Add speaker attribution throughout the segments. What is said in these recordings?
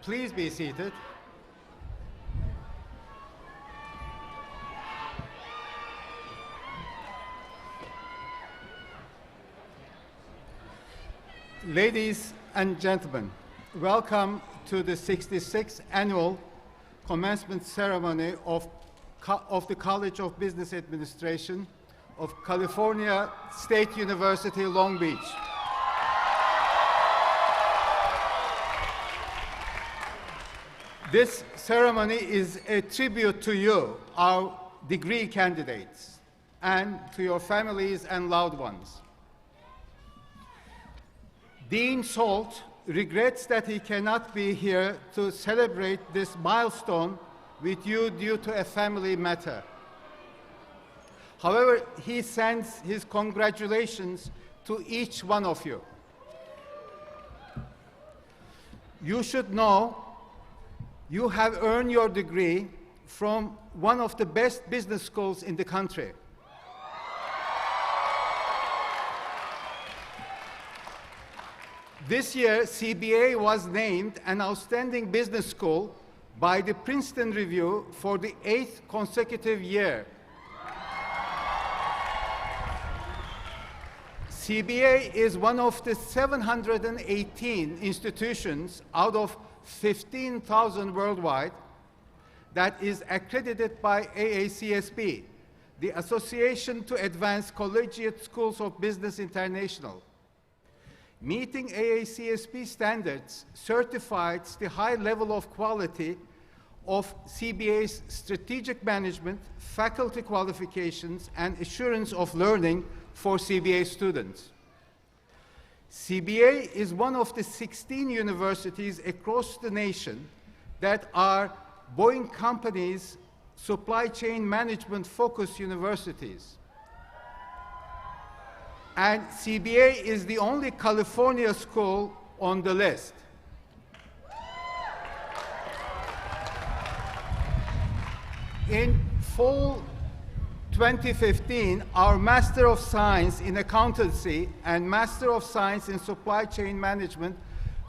Speaker 1: Please be seated. Ladies and gentlemen, welcome to the 66th annual commencement ceremony of the College of Business Administration of California State University, Long Beach. This ceremony is a tribute to you, our degree candidates, and to your families and loved ones. Dean Salt regrets that he cannot be here to celebrate this milestone with you due to a family matter. However, he sends his congratulations to each one of you. You should know you have earned your degree from one of the best business schools in the country. This year, CBA was named an outstanding business school by the Princeton Review for the 8th consecutive year. CBA is one of the 718 institutions out of 15,000 worldwide that is accredited by AACSB, the Association to Advance Collegiate Schools of Business International. Meeting AACSB standards certifies the high level of quality of CBA's strategic management, faculty qualifications, and assurance of learning for CBA students. CBA is one of the 16 universities across the nation that are Boeing Company's supply chain management focused universities. And CBA is the only California school on the list. In fall 2015, our Master of Science in Accountancy and Master of Science in Supply Chain Management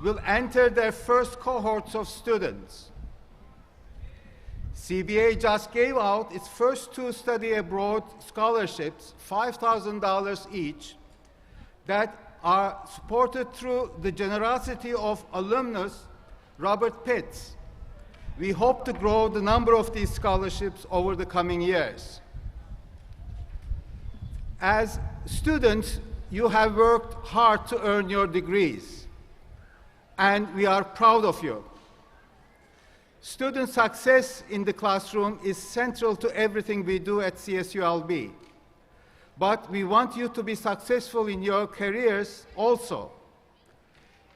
Speaker 1: will enter their first cohorts of students. CBA just gave out its first 2 study abroad scholarships, $5,000 each, that are supported through the generosity of alumnus Robert Pitts. We hope to grow the number of these scholarships over the coming years. As students, you have worked hard to earn your degrees, and we are proud of you. Student success in the classroom is central to everything we do at CSULB. But we want you to be successful in your careers also.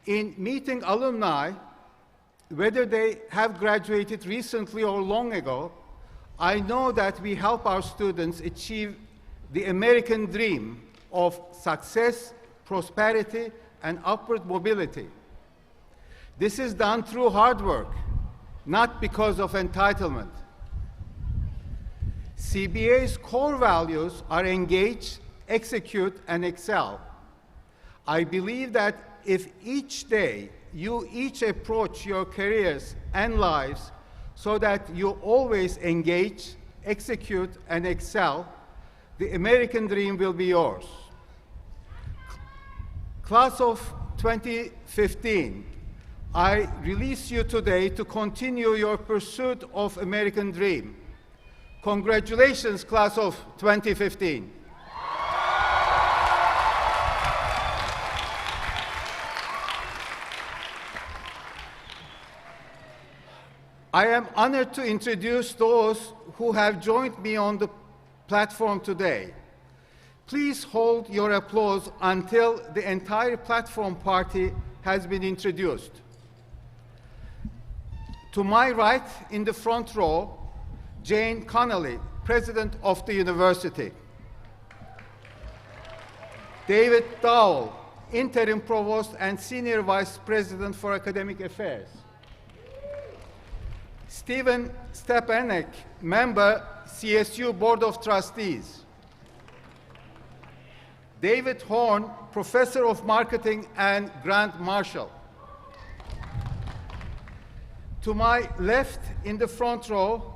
Speaker 1: In meeting alumni, whether they have graduated recently or long ago, I know that we help our students achieve the American dream of success, prosperity, and upward mobility. This is done through hard work, not because of entitlement. CBA's core values are engage, execute, and excel. I believe that if each day you each approach your careers and lives so that you always engage, execute, and excel, the American dream will be yours. Class of 2015, I release you today to continue your pursuit of American dream. Congratulations, class of 2015. I am honored to introduce those who have joined me on the platform today. Please hold your applause until the entire platform party has been introduced. To my right, in the front row, Jane Connolly, President of the University. David Dowell, Interim Provost and Senior Vice President for Academic Affairs. Stephen Stepanek, Member, CSU Board of Trustees. David Horn, Professor of Marketing and Grand Marshal. To my left in the front row,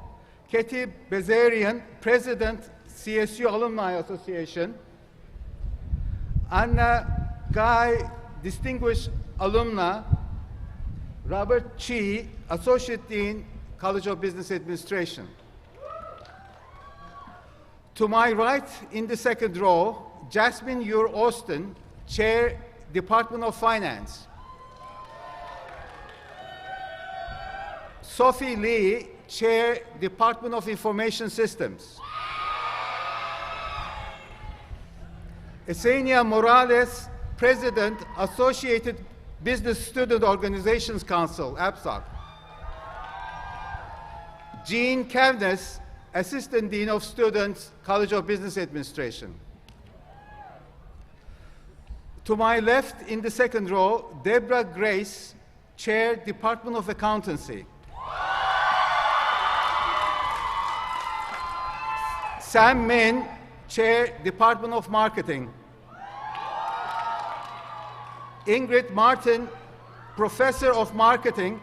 Speaker 1: Katie Bezarian, President, CSU Alumni Association. Anna Guy, Distinguished Alumna. Robert Chi, Associate Dean, College of Business Administration. To my right in the second row, Jasmine Ure Austin, Chair, Department of Finance. Sophie Lee, Chair, Department of Information Systems. Esenia Morales, President, Associated Business Student Organizations Council, APSOC. Jean Kavnes, Assistant Dean of Students, College of Business Administration. To my left in the second row, Deborah Grace, Chair, Department of Accountancy. Sam Min, Chair, Department of Marketing. Ingrid Martin, Professor of Marketing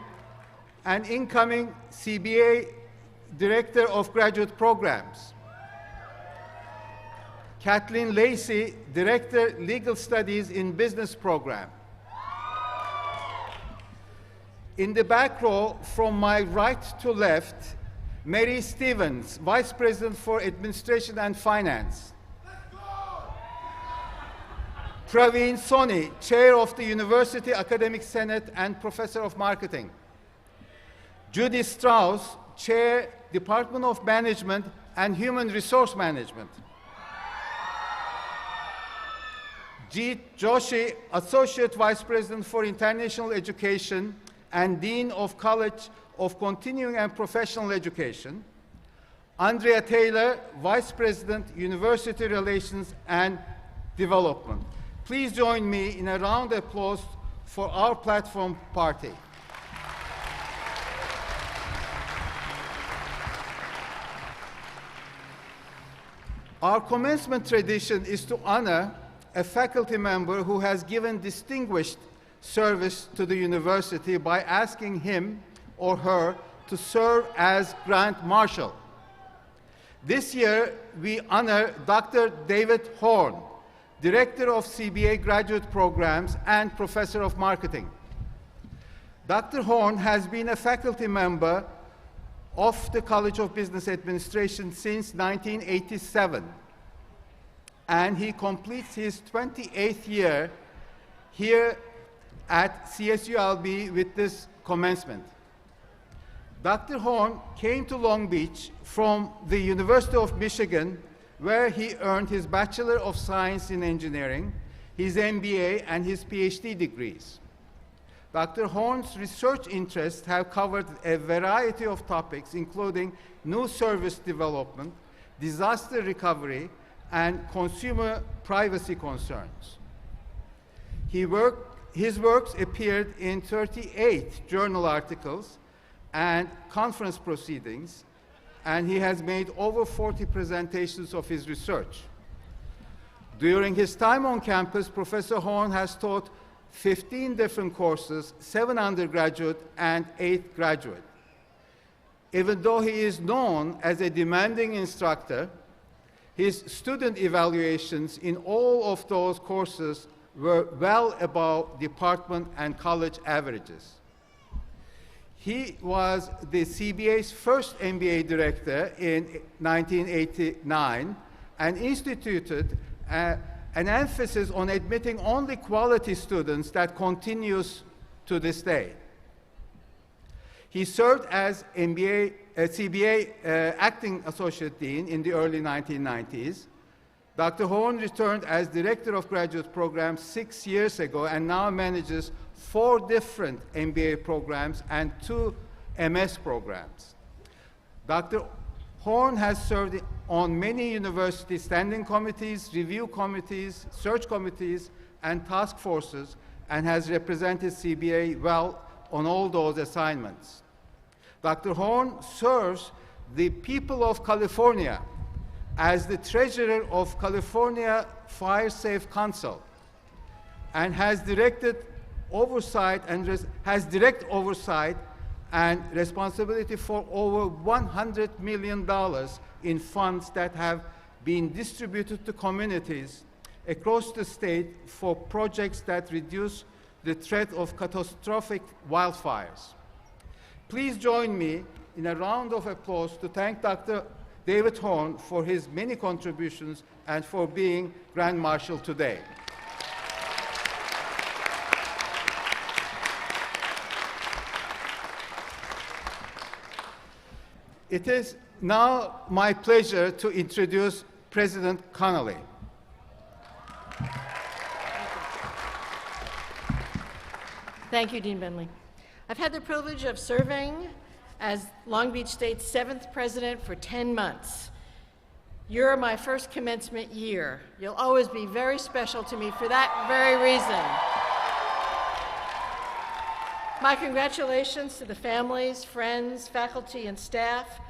Speaker 1: and incoming CBA Director of Graduate Programs. Kathleen Lacey, Director, Legal Studies in Business Program. In the back row, from my right to left, Mary Stevens, Vice President for Administration and Finance. Praveen Soni, Chair of the University Academic Senate and Professor of Marketing. Judy Strauss, Chair, Department of Management and Human Resource Management. Jeet Joshi, Associate Vice President for International Education and Dean of College of Continuing and Professional Education. Andrea Taylor, Vice President, University Relations and Development. Please join me in a round of applause for our platform party. Our commencement tradition is to honor a faculty member who has given distinguished service to the university by asking him or her to serve as Grand Marshal. This year, we honor Dr. David Horn, Director of CBA Graduate Programs and Professor of Marketing. Dr. Horn has been a faculty member of the College of Business Administration since 1987, and he completes his 28th year here at CSULB with this commencement. Dr. Horn came to Long Beach from the University of Michigan, where he earned his Bachelor of Science in Engineering, his MBA, and his PhD degrees. Dr. Horn's research interests have covered a variety of topics, including new service development, disaster recovery, and consumer privacy concerns. His works appeared in 38 journal articles and conference proceedings, and he has made over 40 presentations of his research. During his time on campus, Professor Horn has taught 15 different courses, 7 undergraduate and 8 graduate. Even though he is known as a demanding instructor, his student evaluations in all of those courses were well above department and college averages. He was the CBA's first MBA director in 1989 and instituted an emphasis on admitting only quality students that continues to this day. He served as CBA Acting Associate Dean in the early 1990s. Dr. Horn returned as Director of Graduate Programs 6 years ago and now manages 4 different MBA programs and 2 MS programs. Dr. Horn has served on many university standing committees, review committees, search committees, and task forces, and has represented CBA well on all those assignments. Dr. Horn serves the people of California as the treasurer of California Fire Safe Council and has direct oversight and responsibility for over $100 million in funds that have been distributed to communities across the state for projects that reduce the threat of catastrophic wildfires. Please join me in a round of applause to thank Dr. David Horn for his many contributions and for being Grand Marshal today. It is now my pleasure to introduce President Connolly.
Speaker 2: Thank you, Dean Bentley. I've had the privilege of serving as Long Beach State's 7th president for 10 months. You're my first commencement year. You'll always be very special to me for that very reason. My congratulations to the families, friends, faculty, and staff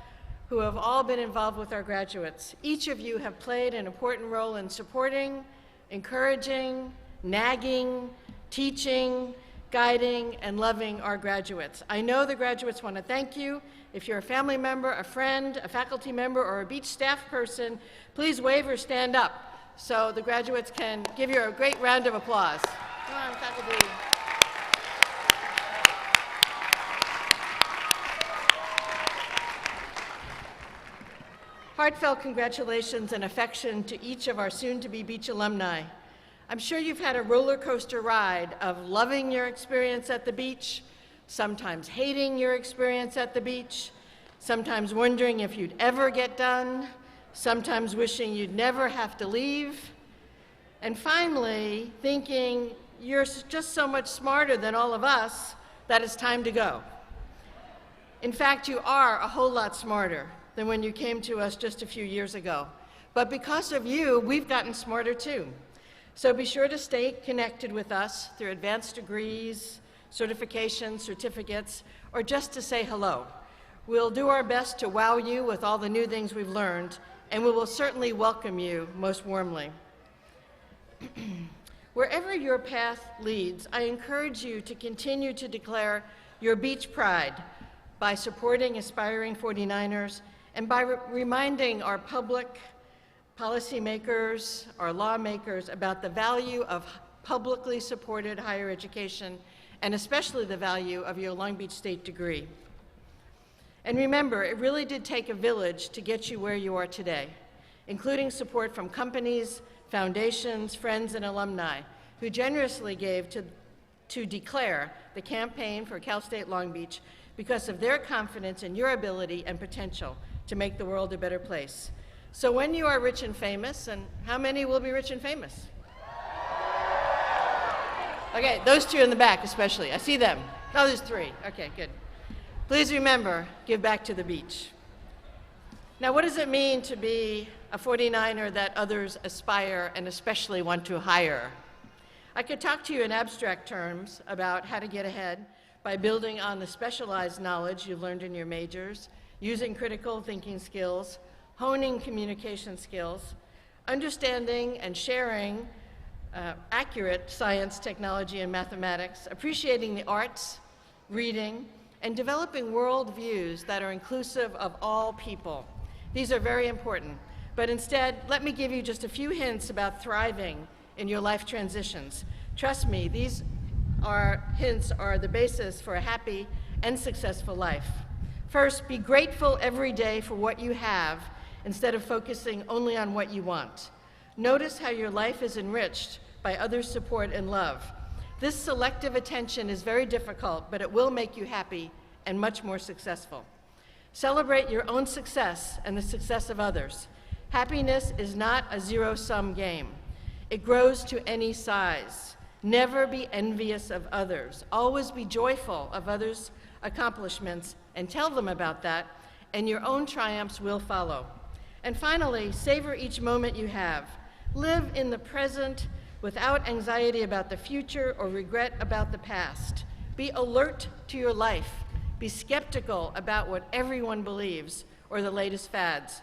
Speaker 2: who have all been involved with our graduates. Each of you have played an important role in supporting, encouraging, nagging, teaching, guiding, and loving our graduates. I know the graduates want to thank you. If you're a family member, a friend, a faculty member, or a beach staff person, please wave or stand up so the graduates can give you a great round of applause. Come on, faculty. Heartfelt congratulations and affection to each of our soon-to-be beach alumni. I'm sure you've had a roller coaster ride of loving your experience at the beach, sometimes hating your experience at the beach, sometimes wondering if you'd ever get done, sometimes wishing you'd never have to leave, and finally thinking you're just so much smarter than all of us that it's time to go. In fact, you are a whole lot smarter than when you came to us just a few years ago. But because of you, we've gotten smarter too. So be sure to stay connected with us through advanced degrees, certifications, certificates, or just to say hello. We'll do our best to wow you with all the new things we've learned, and we will certainly welcome you most warmly. Wherever your path leads, I encourage you to continue to declare your beach pride by supporting aspiring 49ers and by reminding our public, policymakers, our lawmakers about the value of publicly supported higher education and especially the value of your Long Beach State degree. And remember, it really did take a village to get you where you are today, including support from companies, foundations, friends, and alumni who generously gave to declare the campaign for Cal State Long Beach because of their confidence in your ability and potential to make the world a better place. So when you are rich and famous, and how many will be rich and famous? Okay, those two in the back especially, I see them. Oh, there's three, okay, good. Please remember, give back to the beach. Now, what does it mean to be a 49er that others aspire and especially want to hire? I could talk to you in abstract terms about how to get ahead by building on the specialized knowledge you've learned in your majors, using critical thinking skills, honing communication skills, understanding and sharing accurate science, technology, and mathematics, appreciating the arts, reading, and developing worldviews that are inclusive of all people. These are very important, but instead, let me give you just a few hints about thriving in your life transitions. Trust me, these hints are the basis for a happy and successful life. First, be grateful every day for what you have instead of focusing only on what you want. Notice how your life is enriched by others' support and love. This selective attention is very difficult, but it will make you happy and much more successful. Celebrate your own success and the success of others. Happiness is not a zero-sum game. It grows to any size. Never be envious of others. Always be joyful of others' accomplishments and tell them about that, and your own triumphs will follow. And finally, savor each moment you have. Live in the present without anxiety about the future or regret about the past. Be alert to your life. Be skeptical about what everyone believes or the latest fads.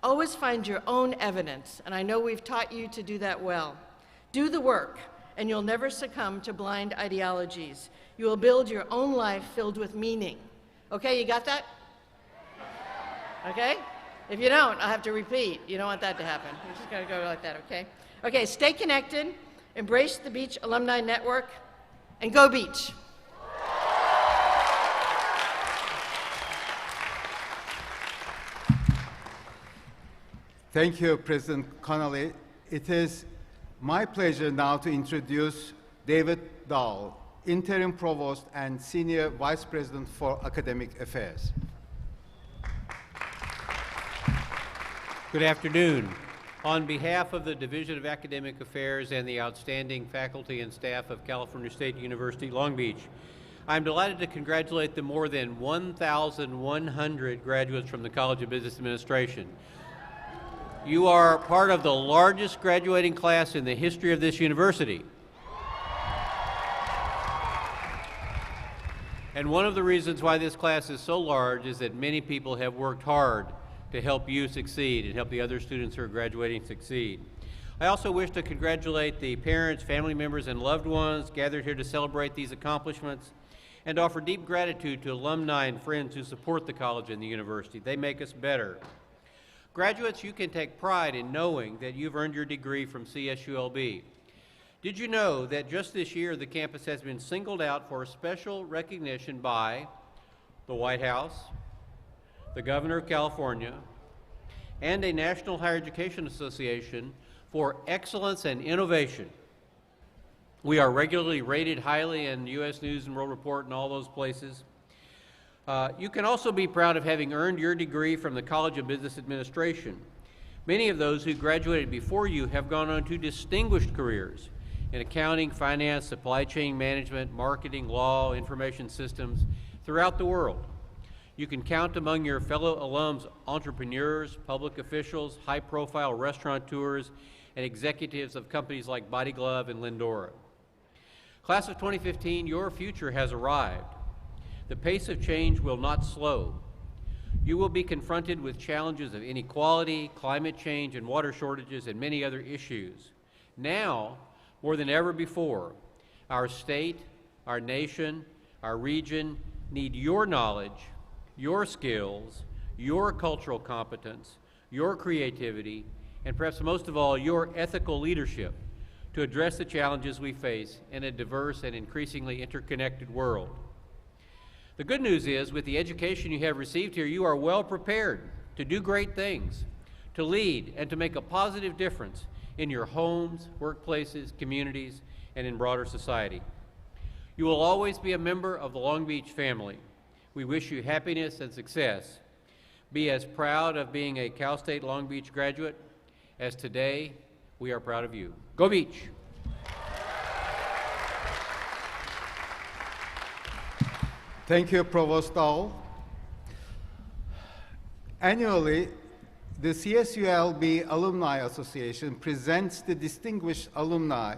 Speaker 2: Always find your own evidence, and I know we've taught you to do that well. Do the work, and you'll never succumb to blind ideologies. You will build your own life filled with meaning, Okay, you got that? Okay? If you don't, I'll have to repeat. You don't want that to happen. We're just going to go like that, okay? Okay, stay connected, embrace the Beach Alumni Network, and go Beach.
Speaker 1: Thank you, President Connolly. It is my pleasure now to introduce David Dahl, Interim Provost and Senior Vice President for Academic Affairs.
Speaker 3: Good afternoon. On behalf of the Division of Academic Affairs and the outstanding faculty and staff of California State University, Long Beach, I'm delighted to congratulate the more than 1,100 graduates from the College of Business Administration. You are part of the largest graduating class in the history of this university. And one of the reasons why this class is so large is that many people have worked hard to help you succeed and help the other students who are graduating succeed. I also wish to congratulate the parents, family members, and loved ones gathered here to celebrate these accomplishments and offer deep gratitude to alumni and friends who support the college and the university. They make us better. Graduates, you can take pride in knowing that you've earned your degree from CSULB. Did you know that just this year the campus has been singled out for special recognition by the White House, the Governor of California, and a National Higher Education Association for excellence and innovation? We are regularly rated highly in U.S. News and World Report and all those places. You can also be proud of having earned your degree from the College of Business Administration. Many of those who graduated before you have gone on to distinguished careers in accounting, finance, supply chain management, marketing, law, information systems throughout the world. You can count among your fellow alums entrepreneurs, public officials, high-profile restaurateurs, and executives of companies like Body Glove and Lindora. Class of 2015, your future has arrived. The pace of change will not slow. You will be confronted with challenges of inequality, climate change, and water shortages, and many other issues. Now, more than ever before, our state, our nation, our region need your knowledge, your skills, your cultural competence, your creativity, and perhaps most of all, your ethical leadership to address the challenges we face in a diverse and increasingly interconnected world. The good news is, with the education you have received here, you are well prepared to do great things, to lead, and to make a positive difference in your homes, workplaces, communities, and in broader society. You will always be a member of the Long Beach family. We wish you happiness and success. Be as proud of being a Cal State Long Beach graduate as today we are proud of you. Go Beach!
Speaker 1: Thank you, Provost Dahl. Annually, the CSULB Alumni Association presents the Distinguished Alumni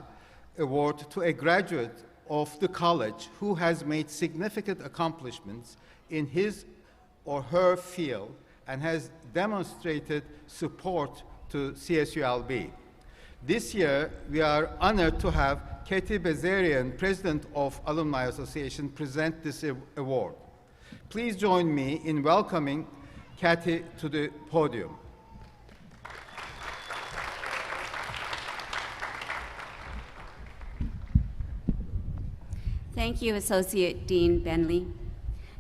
Speaker 1: Award to a graduate of the college who has made significant accomplishments in his or her field and has demonstrated support to CSULB. This year, we are honored to have Katie Bezarian, President of Alumni Association, present this award. Please join me in welcoming Katie to the podium.
Speaker 4: Thank you, Associate Dean Bentley.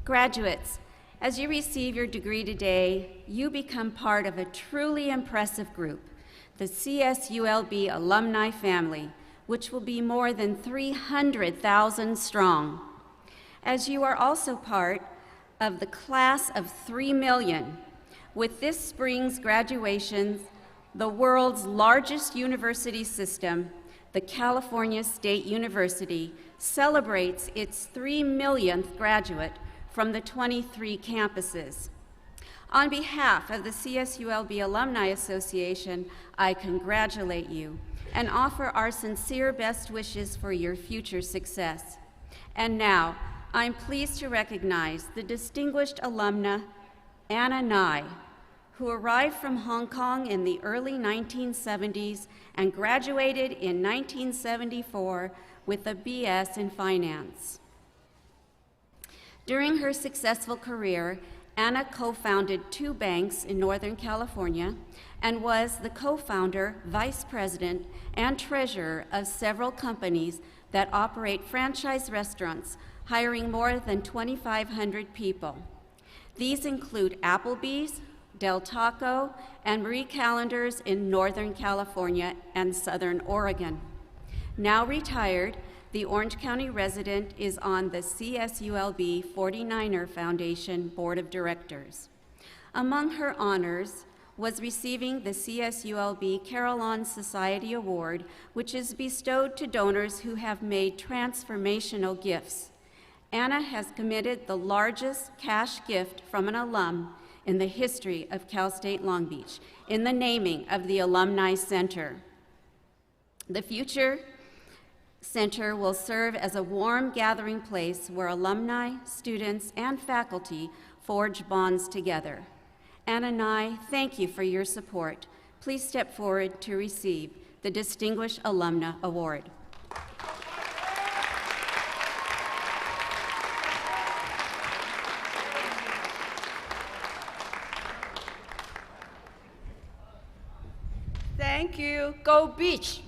Speaker 4: Graduates, as you receive your degree today, you become part of a truly impressive group, the CSULB alumni family, which will be more than 300,000 strong. As you are also part of the class of 3 million, with this spring's graduations, the world's largest university system, the California State University, celebrates its 3 millionth graduate from the 23 campuses. On behalf of the CSULB Alumni Association, I congratulate you and offer our sincere best wishes for your future success. And now, I'm pleased to recognize the distinguished alumna, Anna Nye, who arrived from Hong Kong in the early 1970s and graduated in 1974 with a BS in finance. During her successful career, Anna co-founded 2 banks in Northern California and was the co-founder, vice president, and treasurer of several companies that operate franchise restaurants, hiring more than 2,500 people. These include Applebee's, Del Taco, and Marie Callender's in Northern California and Southern Oregon. Now retired, the Orange County resident is on the CSULB 49er Foundation Board of Directors. Among her honors was receiving the CSULB Carillon Society Award, which is bestowed to donors who have made transformational gifts. Anna has committed the largest cash gift from an alum in the history of Cal State Long Beach in the naming of the Alumni Center. The future Center will serve as a warm gathering place where alumni, students, and faculty forge bonds together. Anna and I thank you for your support. Please step forward to receive the Distinguished Alumna Award.
Speaker 2: Thank you. Go Beach.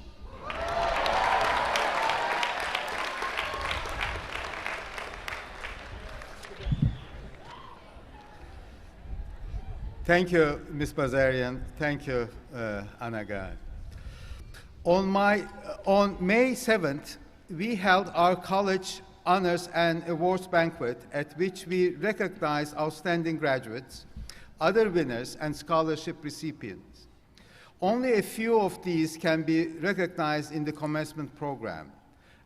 Speaker 1: Thank you, Ms. Bazarian. Thank you, Anna Gad. On May 7th, we held our college honors and awards banquet at which we recognized outstanding graduates, other winners, and scholarship recipients. Only a few of these can be recognized in the commencement program,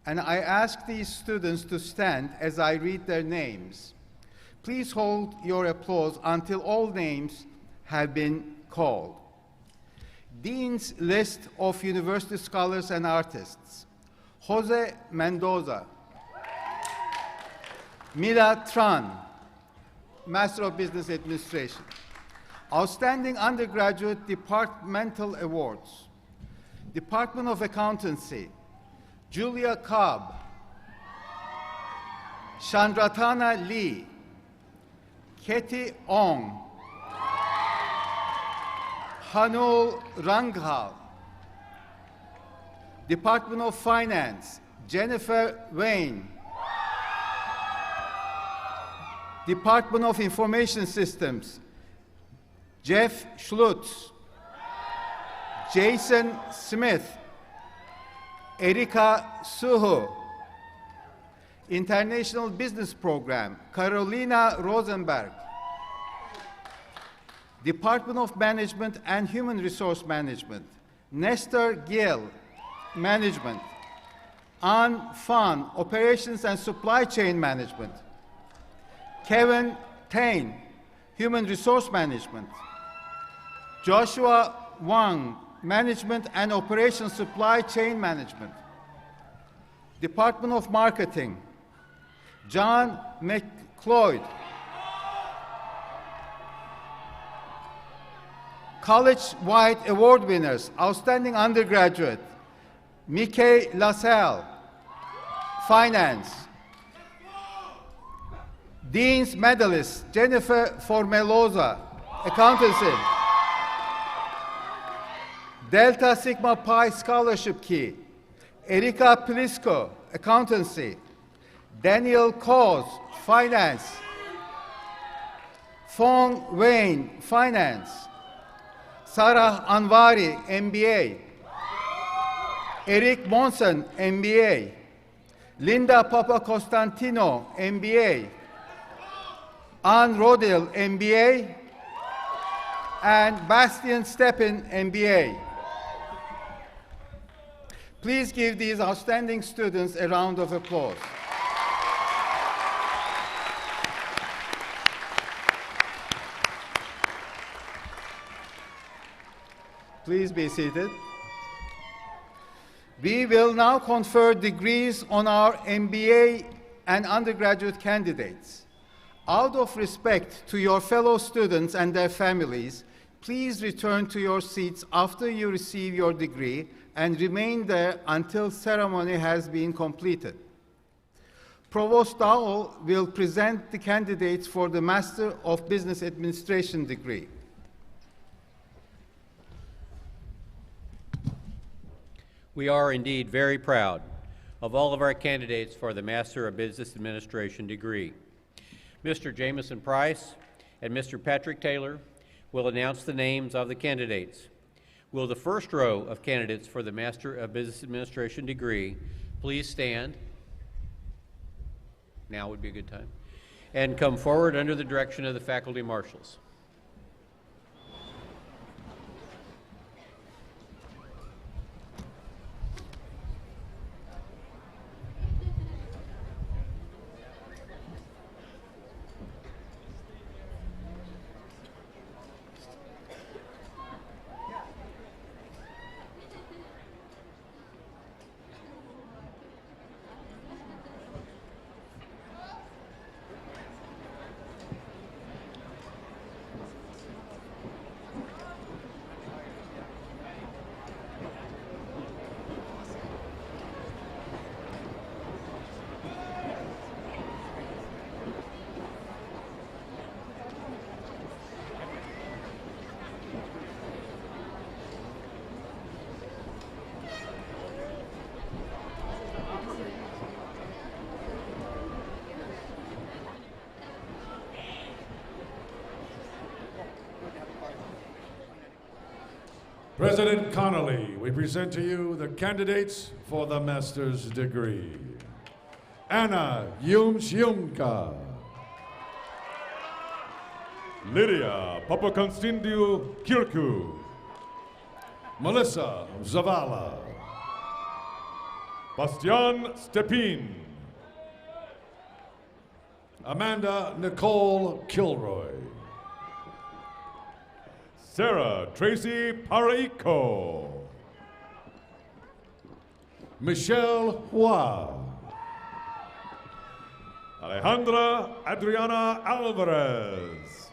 Speaker 1: and I ask these students to stand as I read their names. Please hold your applause until all names have been called. Dean's List of University Scholars and Artists: Jose Mendoza, Mila Tran, Master of Business Administration. Outstanding Undergraduate Departmental Awards: Department of Accountancy, Julia Cobb, Chandratana Lee, Katie Ong, Hanul Ranghal. Department of Finance, Jennifer Wayne. Department of Information Systems, Jeff Schlutz, Jason Smith, Erika Suhu. International Business Program, Carolina Rosenberg. Department of Management and Human Resource Management, Nestor Gill, Management. An Fan, Operations and Supply Chain Management. Kevin Tain, Human Resource Management. Joshua Wang, Management and Operations Supply Chain Management. Department of Marketing, John McCloyd. College-wide award winners: Outstanding Undergraduate, Mickey LaSalle, Finance. Dean's Medalist, Jennifer Formelosa, Accountancy. Delta Sigma Pi Scholarship Key, Erika Plisko, Accountancy. Daniel Koz, Finance. Fong Wayne, Finance. Sarah Anvari, MBA. Eric Monson, MBA. Linda Papacostantino, MBA. Anne Rodil, MBA. And Bastian Steppen, MBA. Please give these outstanding students a round of applause. Please be seated. We will now confer degrees on our MBA and undergraduate candidates. Out of respect to your fellow students and their families, please return to your seats after you receive your degree and remain there until ceremony has been completed. Provost Dowell will present the candidates for the Master of Business Administration degree.
Speaker 3: We are indeed very proud of all of our candidates for the Master of Business Administration degree. Mr. Jameson Price and Mr. Patrick Taylor will announce the names of the candidates. Will the first row of candidates for the Master of Business Administration degree please stand? Now would be a good time. And come forward under the direction of the faculty marshals.
Speaker 5: President Connolly, we present to you the candidates for the master's degree. Anna Yumka.
Speaker 6: Lydia Papakonstantiou Kirku.
Speaker 5: Melissa Zavala.
Speaker 6: Bastian Stepin.
Speaker 5: Amanda Nicole Kilroy.
Speaker 6: Sarah Tracy Paraico.
Speaker 5: Michelle Hua.
Speaker 6: Alejandra Adriana Alvarez.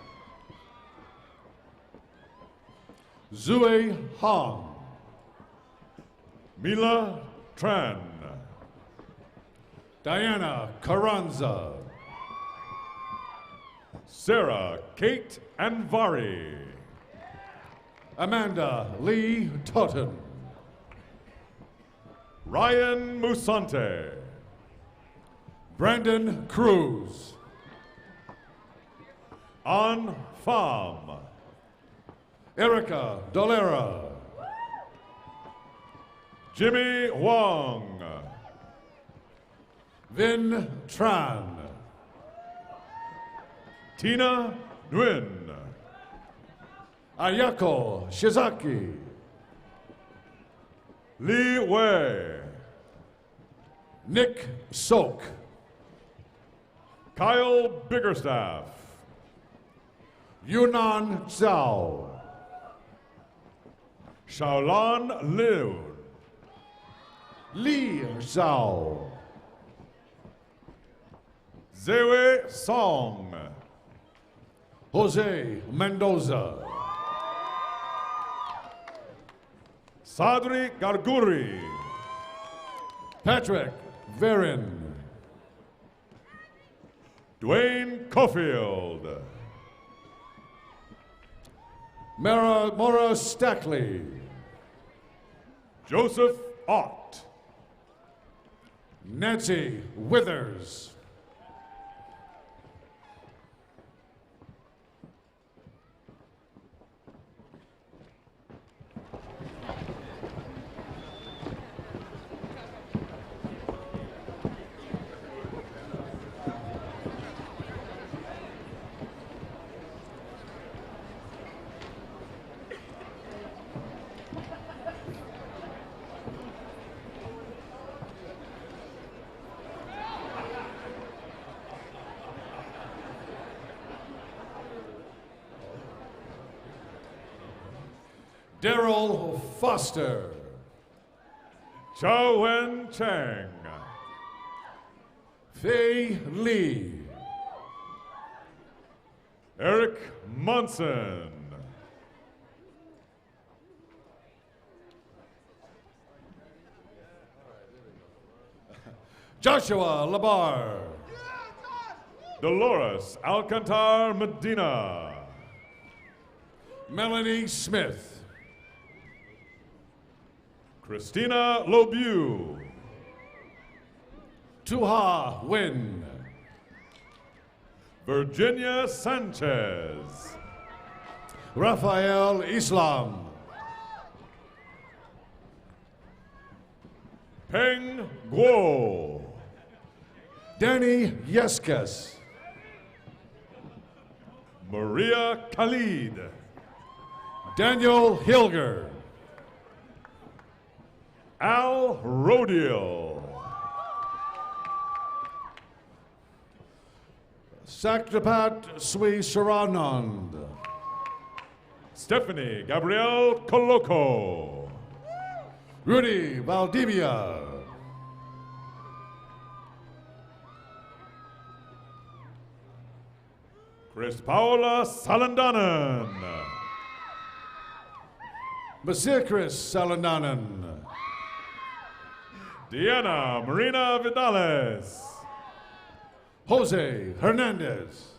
Speaker 5: Zui Hong.
Speaker 6: Mila Tran.
Speaker 5: Diana Carranza.
Speaker 6: Sarah Kate Anvari.
Speaker 5: Amanda Lee Totten.
Speaker 6: Ryan Musante.
Speaker 5: Brandon Cruz.
Speaker 6: An Pham.
Speaker 5: Erica Dolera.
Speaker 6: Jimmy Wong.
Speaker 5: Vin Tran.
Speaker 6: Tina Nguyen.
Speaker 5: Ayako Shizaki.
Speaker 6: Li Wei.
Speaker 5: Nick Sok.
Speaker 6: Kyle Biggerstaff.
Speaker 5: Yunnan Zhao.
Speaker 6: Shaolan Liu.
Speaker 5: Li Zhao.
Speaker 6: Zewe Song.
Speaker 5: Jose Mendoza.
Speaker 6: Sadri Garguri.
Speaker 5: Patrick Verin.
Speaker 6: Dwayne Caulfield.
Speaker 5: Mora Stackley.
Speaker 6: Joseph Ott.
Speaker 5: Nancy Withers. Daryl Foster.
Speaker 6: Chao Wen Chang.
Speaker 5: Fei Lee.
Speaker 6: Eric Munson.
Speaker 5: Joshua Labar.
Speaker 6: Dolores Alcantar Medina.
Speaker 5: Melanie Smith.
Speaker 6: Christina Lobu.
Speaker 5: Tuha Win.
Speaker 6: Virginia Sanchez.
Speaker 5: Rafael Islam.
Speaker 6: Peng Guo.
Speaker 5: Danny Yeskas.
Speaker 6: Maria Khalid.
Speaker 5: Daniel Hilger.
Speaker 6: Al Rodiel.
Speaker 5: Saktapat Sui Saranand.
Speaker 6: Stephanie Gabrielle Coloco.
Speaker 5: Rudy Valdivia.
Speaker 6: Chris Paola Salandanan.
Speaker 5: Masir Chris Salandanan.
Speaker 6: Diana Marina Vidales.
Speaker 5: Jose Hernandez.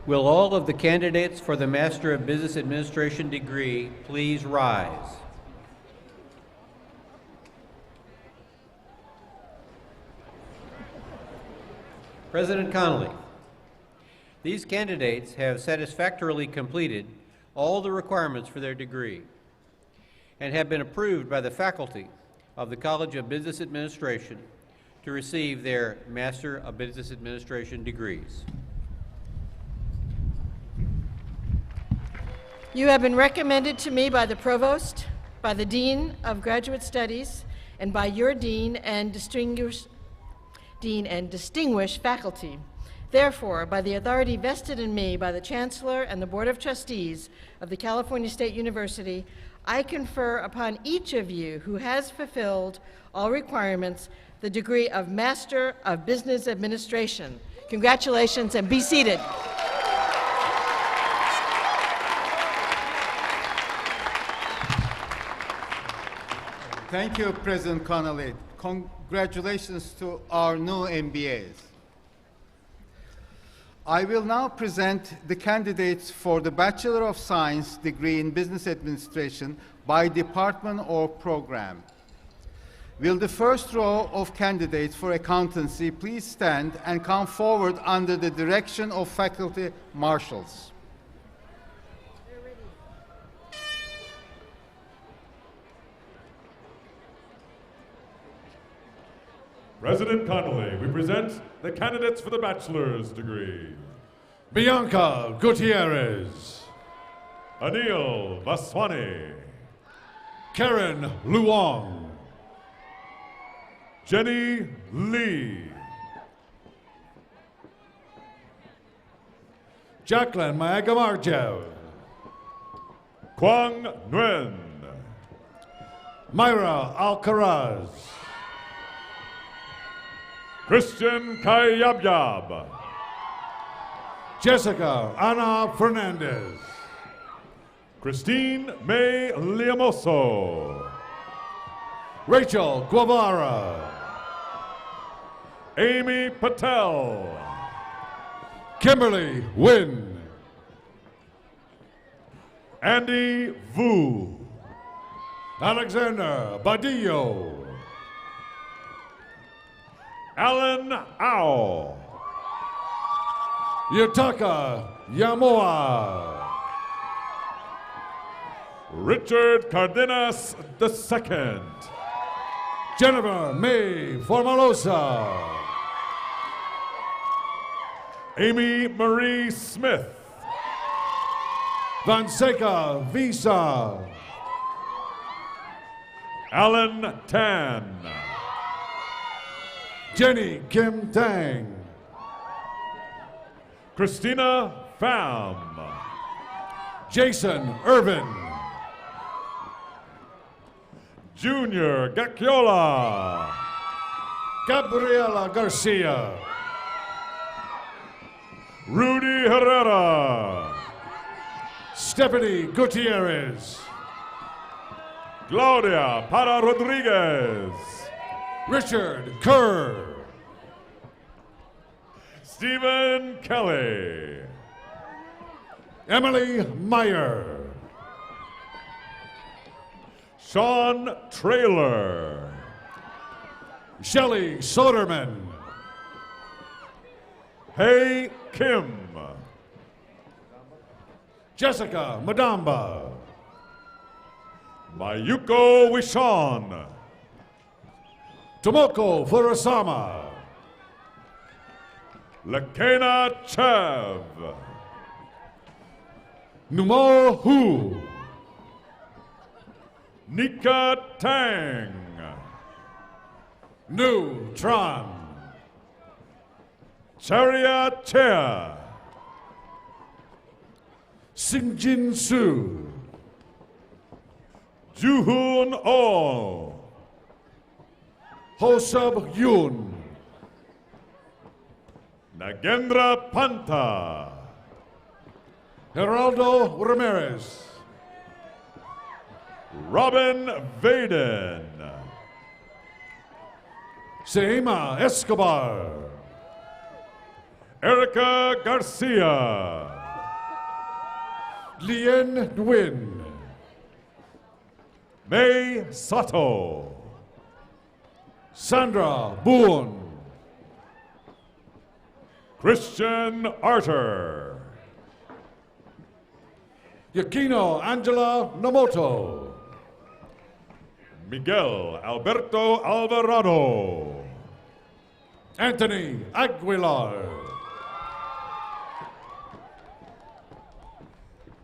Speaker 3: Will all of the candidates for the Master of Business Administration degree please rise? President Connolly, these candidates have satisfactorily completed all the requirements for their degree and have been approved by the faculty of the College of Business Administration to receive their Master of Business Administration degrees.
Speaker 2: You have been recommended to me by the Provost, by the Dean of Graduate Studies, and by your Dean and distinguished faculty. Therefore, by the authority vested in me by the Chancellor and the Board of Trustees of the California State University, I confer upon each of you who has fulfilled all requirements the degree of Master of Business Administration. Congratulations, and be seated.
Speaker 1: Thank you, President Connolly. Congratulations to our new MBAs. I will now present the candidates for the Bachelor of Science degree in Business Administration by department or program. Will the first row of candidates for accountancy please stand and come forward under the direction of faculty marshals?
Speaker 6: President Connolly, we present the candidates for the bachelor's degree.
Speaker 5: Bianca Gutierrez.
Speaker 6: Anil Vaswani.
Speaker 5: Karen Luong.
Speaker 6: Jenny Lee.
Speaker 5: Jacqueline Magamarjev.
Speaker 6: Quang Nguyen.
Speaker 5: Myra Alcaraz.
Speaker 6: Christian Kayabyab.
Speaker 5: Jessica Ana Fernandez.
Speaker 6: Christine May Liamoso.
Speaker 5: Rachel Guevara.
Speaker 6: Amy Patel.
Speaker 5: Kimberly Wynn. Andy Vu. Alexander Badillo. Alan Ao. Yutaka Yamoa.
Speaker 6: Richard Cardenas II.
Speaker 5: Jennifer May Formalosa.
Speaker 6: Amy Marie Smith.
Speaker 5: Vanseca Visa.
Speaker 6: Alan Tan.
Speaker 5: Jenny Kim Tang.
Speaker 6: Christina Pham.
Speaker 5: Jason Irvin.
Speaker 6: Junior Gacchiola.
Speaker 5: Gabriela Garcia.
Speaker 6: Rudy Herrera.
Speaker 5: Stephanie Gutierrez.
Speaker 6: Claudia Para Rodriguez.
Speaker 5: Richard Kerr.
Speaker 6: Stephen Kelly.
Speaker 5: Emily Meyer.
Speaker 6: Sean Traylor.
Speaker 5: Shelley Soderman.
Speaker 6: Hey Kim.
Speaker 5: Jessica Madamba.
Speaker 6: Mayuko Wishon.
Speaker 5: Tomoko Furasama.
Speaker 6: Lakena Chev.
Speaker 5: Numo Hu.
Speaker 6: Nika Tang.
Speaker 5: Nu Tran.
Speaker 6: Charia Chea.
Speaker 5: Singjin Su.
Speaker 6: Juhoon Oh.
Speaker 5: Hosub Yun.
Speaker 6: Nagendra Panta.
Speaker 5: Geraldo Ramirez.
Speaker 6: Robin Vaden.
Speaker 5: Seima Escobar.
Speaker 6: Erica Garcia.
Speaker 5: Lien Nguyen.
Speaker 6: May Sato.
Speaker 5: Sandra Boone.
Speaker 6: Christian Arter.
Speaker 5: Yakino Angela Nomoto.
Speaker 6: Miguel Alberto Alvarado.
Speaker 5: Anthony Aguilar.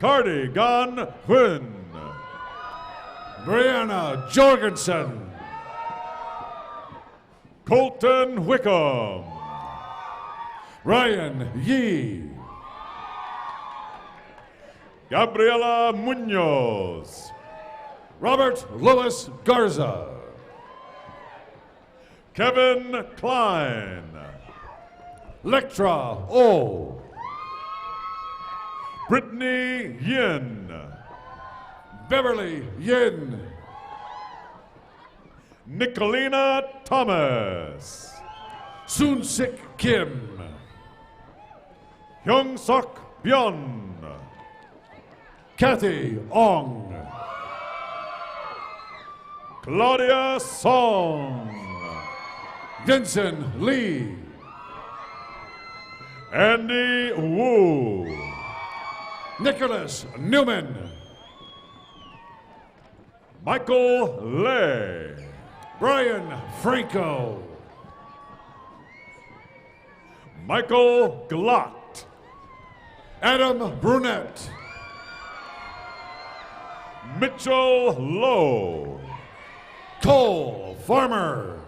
Speaker 6: Cardigan Huynh.
Speaker 5: Brianna Jorgensen.
Speaker 6: Colton Wickham.
Speaker 5: Ryan Yee.
Speaker 6: Gabriela Munoz.
Speaker 5: Robert Louis Garza.
Speaker 6: Kevin Klein.
Speaker 5: Lectra O.
Speaker 6: Brittany Yin.
Speaker 5: Beverly Yin.
Speaker 6: Nicolina Thomas.
Speaker 5: Soon Sik Kim.
Speaker 6: Hyung Sok Byun.
Speaker 5: Kathy Ong.
Speaker 6: Claudia Song.
Speaker 5: Vincent Lee.
Speaker 6: Andy Wu.
Speaker 5: Nicholas Newman.
Speaker 6: Michael Lay.
Speaker 5: Brian Franco.
Speaker 6: Michael Glott.
Speaker 5: Adam Brunette.
Speaker 6: Mitchell Lowe.
Speaker 5: Cole Farmer.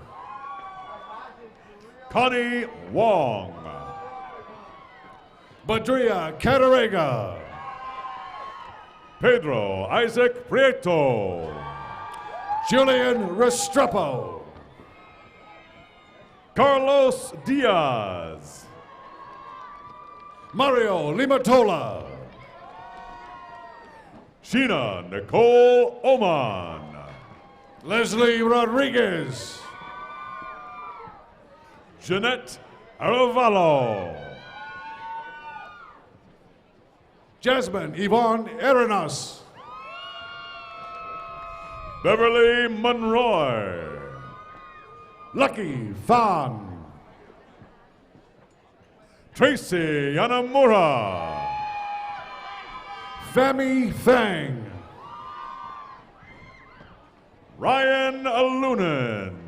Speaker 6: Connie Wong.
Speaker 5: Badria Catarega.
Speaker 6: Pedro Isaac Prieto.
Speaker 5: Julian Restrepo.
Speaker 6: Carlos Diaz.
Speaker 5: Mario Limatola.
Speaker 6: Sheena Nicole Oman.
Speaker 5: Leslie Rodriguez.
Speaker 6: Jeanette Arevalo.
Speaker 5: Jasmine Yvonne Arenas.
Speaker 6: Beverly Monroy.
Speaker 5: Lucky Fan.
Speaker 6: Tracy Yanamura.
Speaker 5: Femi Fang.
Speaker 6: Ryan Alunin.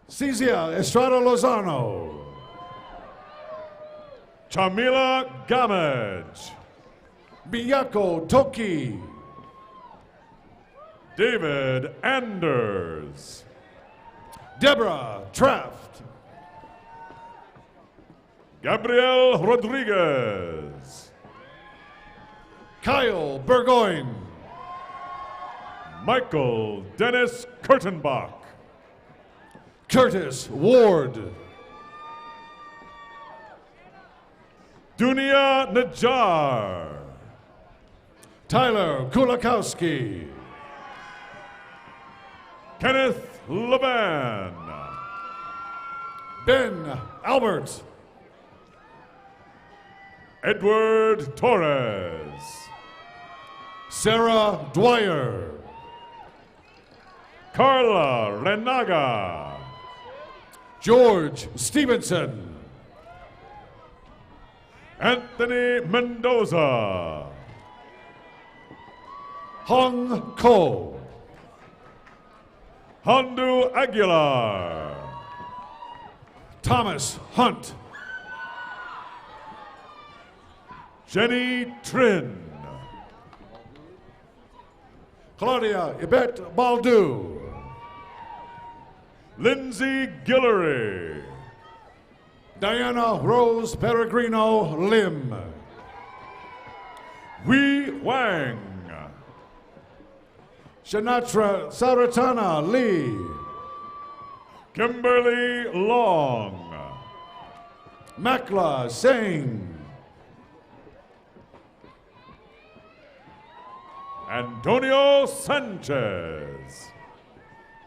Speaker 5: Cizia Estrada Lozano.
Speaker 6: Chamila Gamage.
Speaker 5: Miyako Toki.
Speaker 6: David Anders.
Speaker 5: Deborah Traft.
Speaker 6: Gabriel Rodriguez.
Speaker 5: Kyle Burgoyne.
Speaker 6: Michael Dennis Kurtenbach.
Speaker 5: Curtis Ward.
Speaker 6: Dunia Najjar.
Speaker 5: Tyler Kulakowski.
Speaker 6: Kenneth Levan.
Speaker 5: Ben Albert.
Speaker 6: Edward Torres.
Speaker 5: Sarah Dwyer.
Speaker 6: Carla Renaga.
Speaker 5: George Stevenson.
Speaker 6: Anthony Mendoza.
Speaker 5: Hong Ko.
Speaker 6: Hondu Aguilar.
Speaker 5: Thomas Hunt.
Speaker 6: Jenny Trin.
Speaker 5: Claudia Yvette Baldu.
Speaker 6: Lindsay Guillory.
Speaker 5: Diana Rose Peregrino Lim.
Speaker 6: Wei Wang.
Speaker 5: Shanatra Saratana Lee.
Speaker 6: Kimberly Long.
Speaker 5: Makla Singh.
Speaker 6: Antonio Sanchez.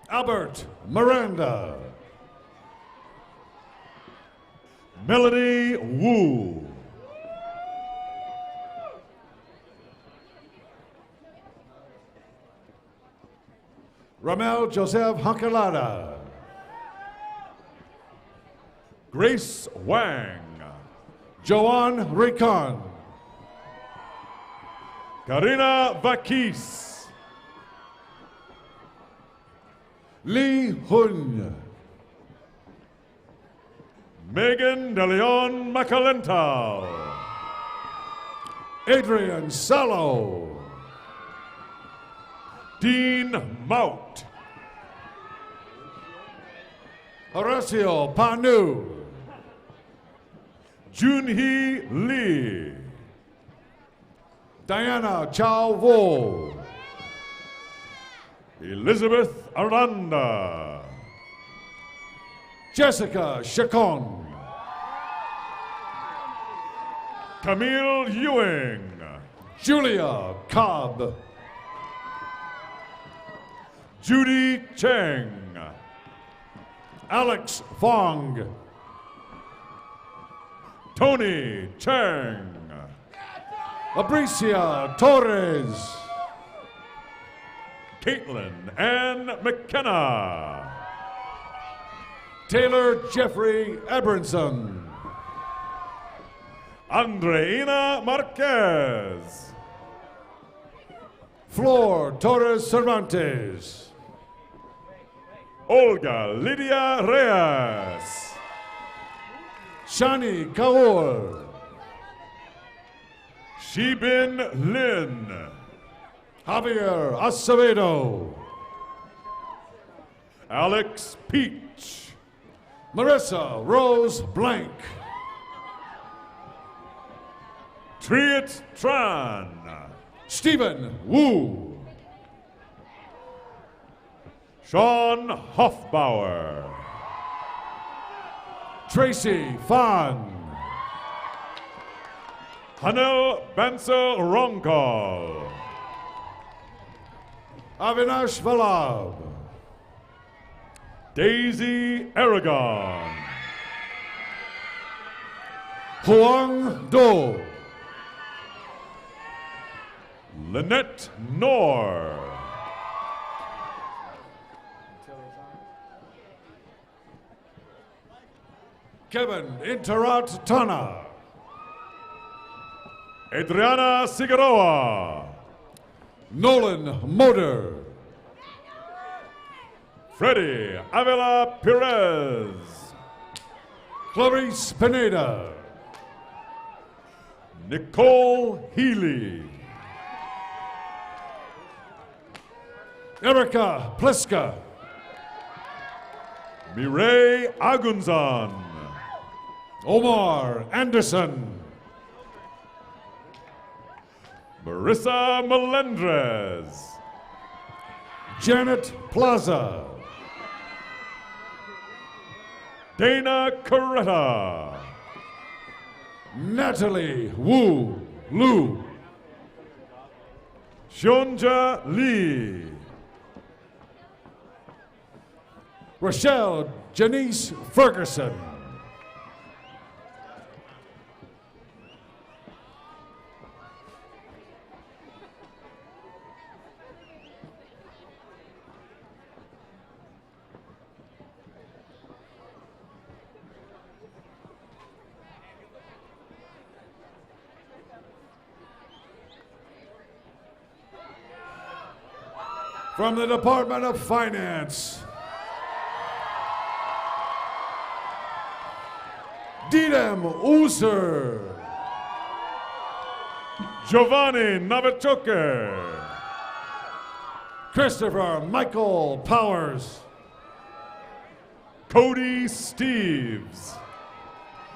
Speaker 5: Albert Miranda.
Speaker 6: Melody Wu.
Speaker 5: Ramel Joseph Hankalada.
Speaker 6: Grace Wang.
Speaker 5: Joanne Ricon.
Speaker 6: Karina Vakis.
Speaker 5: Lee Hun.
Speaker 6: Megan De Leon Macalental.
Speaker 5: Adrian Salo.
Speaker 6: Dean Mout.
Speaker 5: Horacio Panu.
Speaker 6: Junhee Lee.
Speaker 5: Diana Chow Vo.
Speaker 6: Elizabeth Aranda.
Speaker 5: Jessica Chacon.
Speaker 6: Camille Ewing.
Speaker 5: Julia Cobb.
Speaker 6: Judy Cheng.
Speaker 5: Alex Fong.
Speaker 6: Tony Cheng.
Speaker 5: Abricia Torres.
Speaker 6: Caitlin Ann McKenna.
Speaker 5: Taylor Jeffrey Abramson.
Speaker 6: Andreina Marquez.
Speaker 5: Flor Torres Cervantes.
Speaker 6: Olga Lydia Reyes.
Speaker 5: Shani Kaur.
Speaker 6: Shibin Lin.
Speaker 5: Javier Acevedo.
Speaker 6: Alex Peach.
Speaker 5: Marissa Rose Blank.
Speaker 6: Triet Tran.
Speaker 5: Stephen Wu.
Speaker 6: Sean Hoffbauer.
Speaker 5: Tracy Fan.
Speaker 6: Hanel Bansel Ronkol.
Speaker 5: Avinash Valab.
Speaker 6: Daisy Aragon.
Speaker 5: Huang Do.
Speaker 6: Lynette Knorr.
Speaker 5: Kevin Interat Tana.
Speaker 6: Adriana Figueroa.
Speaker 5: Nolan Motor.
Speaker 6: Freddie Avila Perez.
Speaker 5: Clarice Pineda.
Speaker 6: Nicole Healy.
Speaker 5: Erica Pliska.
Speaker 6: Mireille Agunzan.
Speaker 5: Omar Anderson.
Speaker 6: Marissa Melendrez.
Speaker 5: Janet Plaza.
Speaker 6: Dana Coretta.
Speaker 5: Natalie Wu Lu.
Speaker 6: Shonja Lee.
Speaker 5: Rochelle Janice Ferguson. From the Department of Finance, Didem User.
Speaker 6: Giovanni Novichoke.
Speaker 5: Christopher Michael Powers.
Speaker 6: Cody Steves.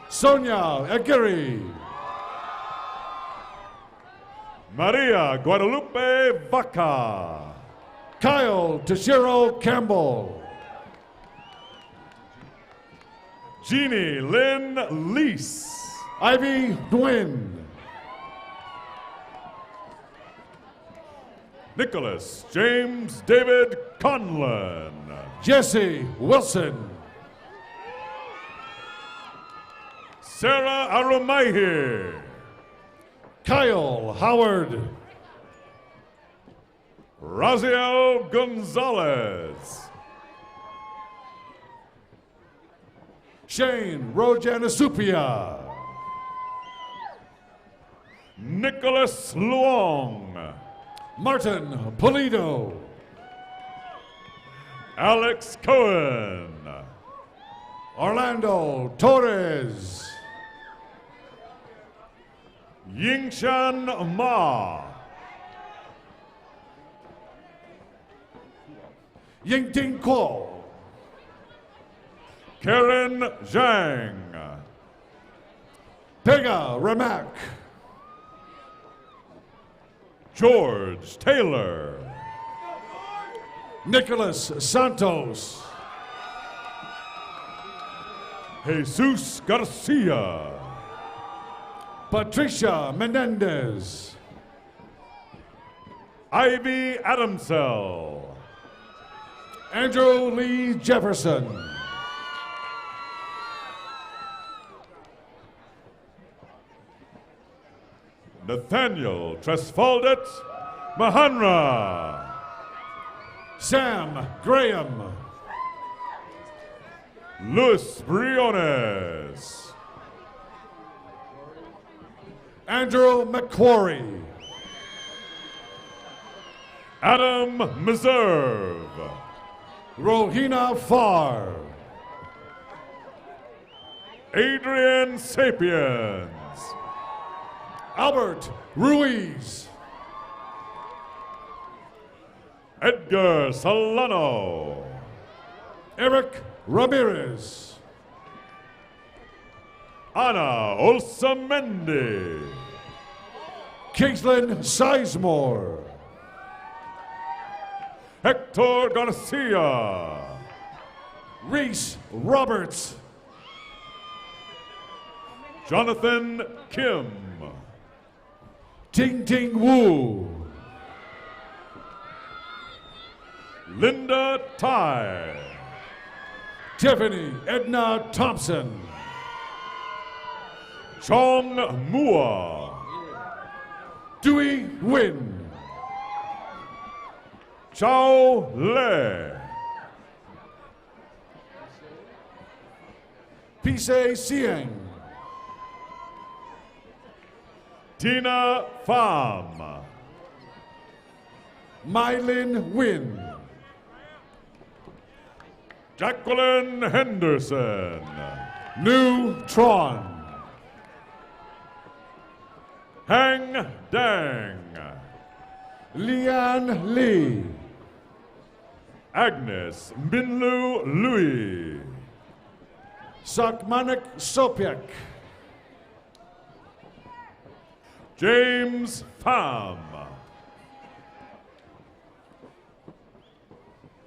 Speaker 5: Sonia Aguirre.
Speaker 6: Maria Guadalupe Vaca.
Speaker 5: Kyle Toshiro Campbell.
Speaker 6: Jeannie Lynn Lease.
Speaker 5: Ivy Nguyen.
Speaker 6: Nicholas James David Conlon.
Speaker 5: Jesse Wilson.
Speaker 6: Sarah Arumaihi.
Speaker 5: Kyle Howard.
Speaker 6: Raziel Gonzalez.
Speaker 5: Shane Rojanasupia.
Speaker 6: Nicholas Luong.
Speaker 5: Martin Polito.
Speaker 6: Alex Cohen.
Speaker 5: Orlando Torres.
Speaker 6: Yingshan Ma.
Speaker 5: Yingting Kuo.
Speaker 6: Karen Zhang.
Speaker 5: Pega Ramak.
Speaker 6: George Taylor.
Speaker 5: Nicholas Santos.
Speaker 6: Jesus Garcia.
Speaker 5: Patricia Menendez.
Speaker 6: Ivy Adamsell.
Speaker 5: Andrew Lee Jefferson.
Speaker 6: Nathaniel Tresfaldet Mahanra.
Speaker 5: Sam Graham.
Speaker 6: Luis Briones.
Speaker 5: Andrew McQuarrie.
Speaker 6: Adam Meserve.
Speaker 5: Rohina Farr.
Speaker 6: Adrian Sapiens.
Speaker 5: Albert Ruiz.
Speaker 6: Edgar Solano.
Speaker 5: Eric Ramirez.
Speaker 6: Ana Olsamendi.
Speaker 5: Kingslyn Sizemore.
Speaker 6: Hector Garcia.
Speaker 5: Reese Roberts.
Speaker 6: Jonathan Kim.
Speaker 5: Ting Ting Wu.
Speaker 6: Linda Tai.
Speaker 5: Tiffany Edna Thompson.
Speaker 6: Chong Mua.
Speaker 5: Dewey Wynn.
Speaker 6: Chao Le.
Speaker 5: Pisay Sieng.
Speaker 6: Tina Pham.
Speaker 5: Mylin Win.
Speaker 6: Jacqueline Henderson.
Speaker 5: Nu Tron.
Speaker 6: Hang Dang.
Speaker 5: Lian Lee.
Speaker 6: Agnes Minlu Louis.
Speaker 5: Sakmanik Sopiak.
Speaker 6: James Pham.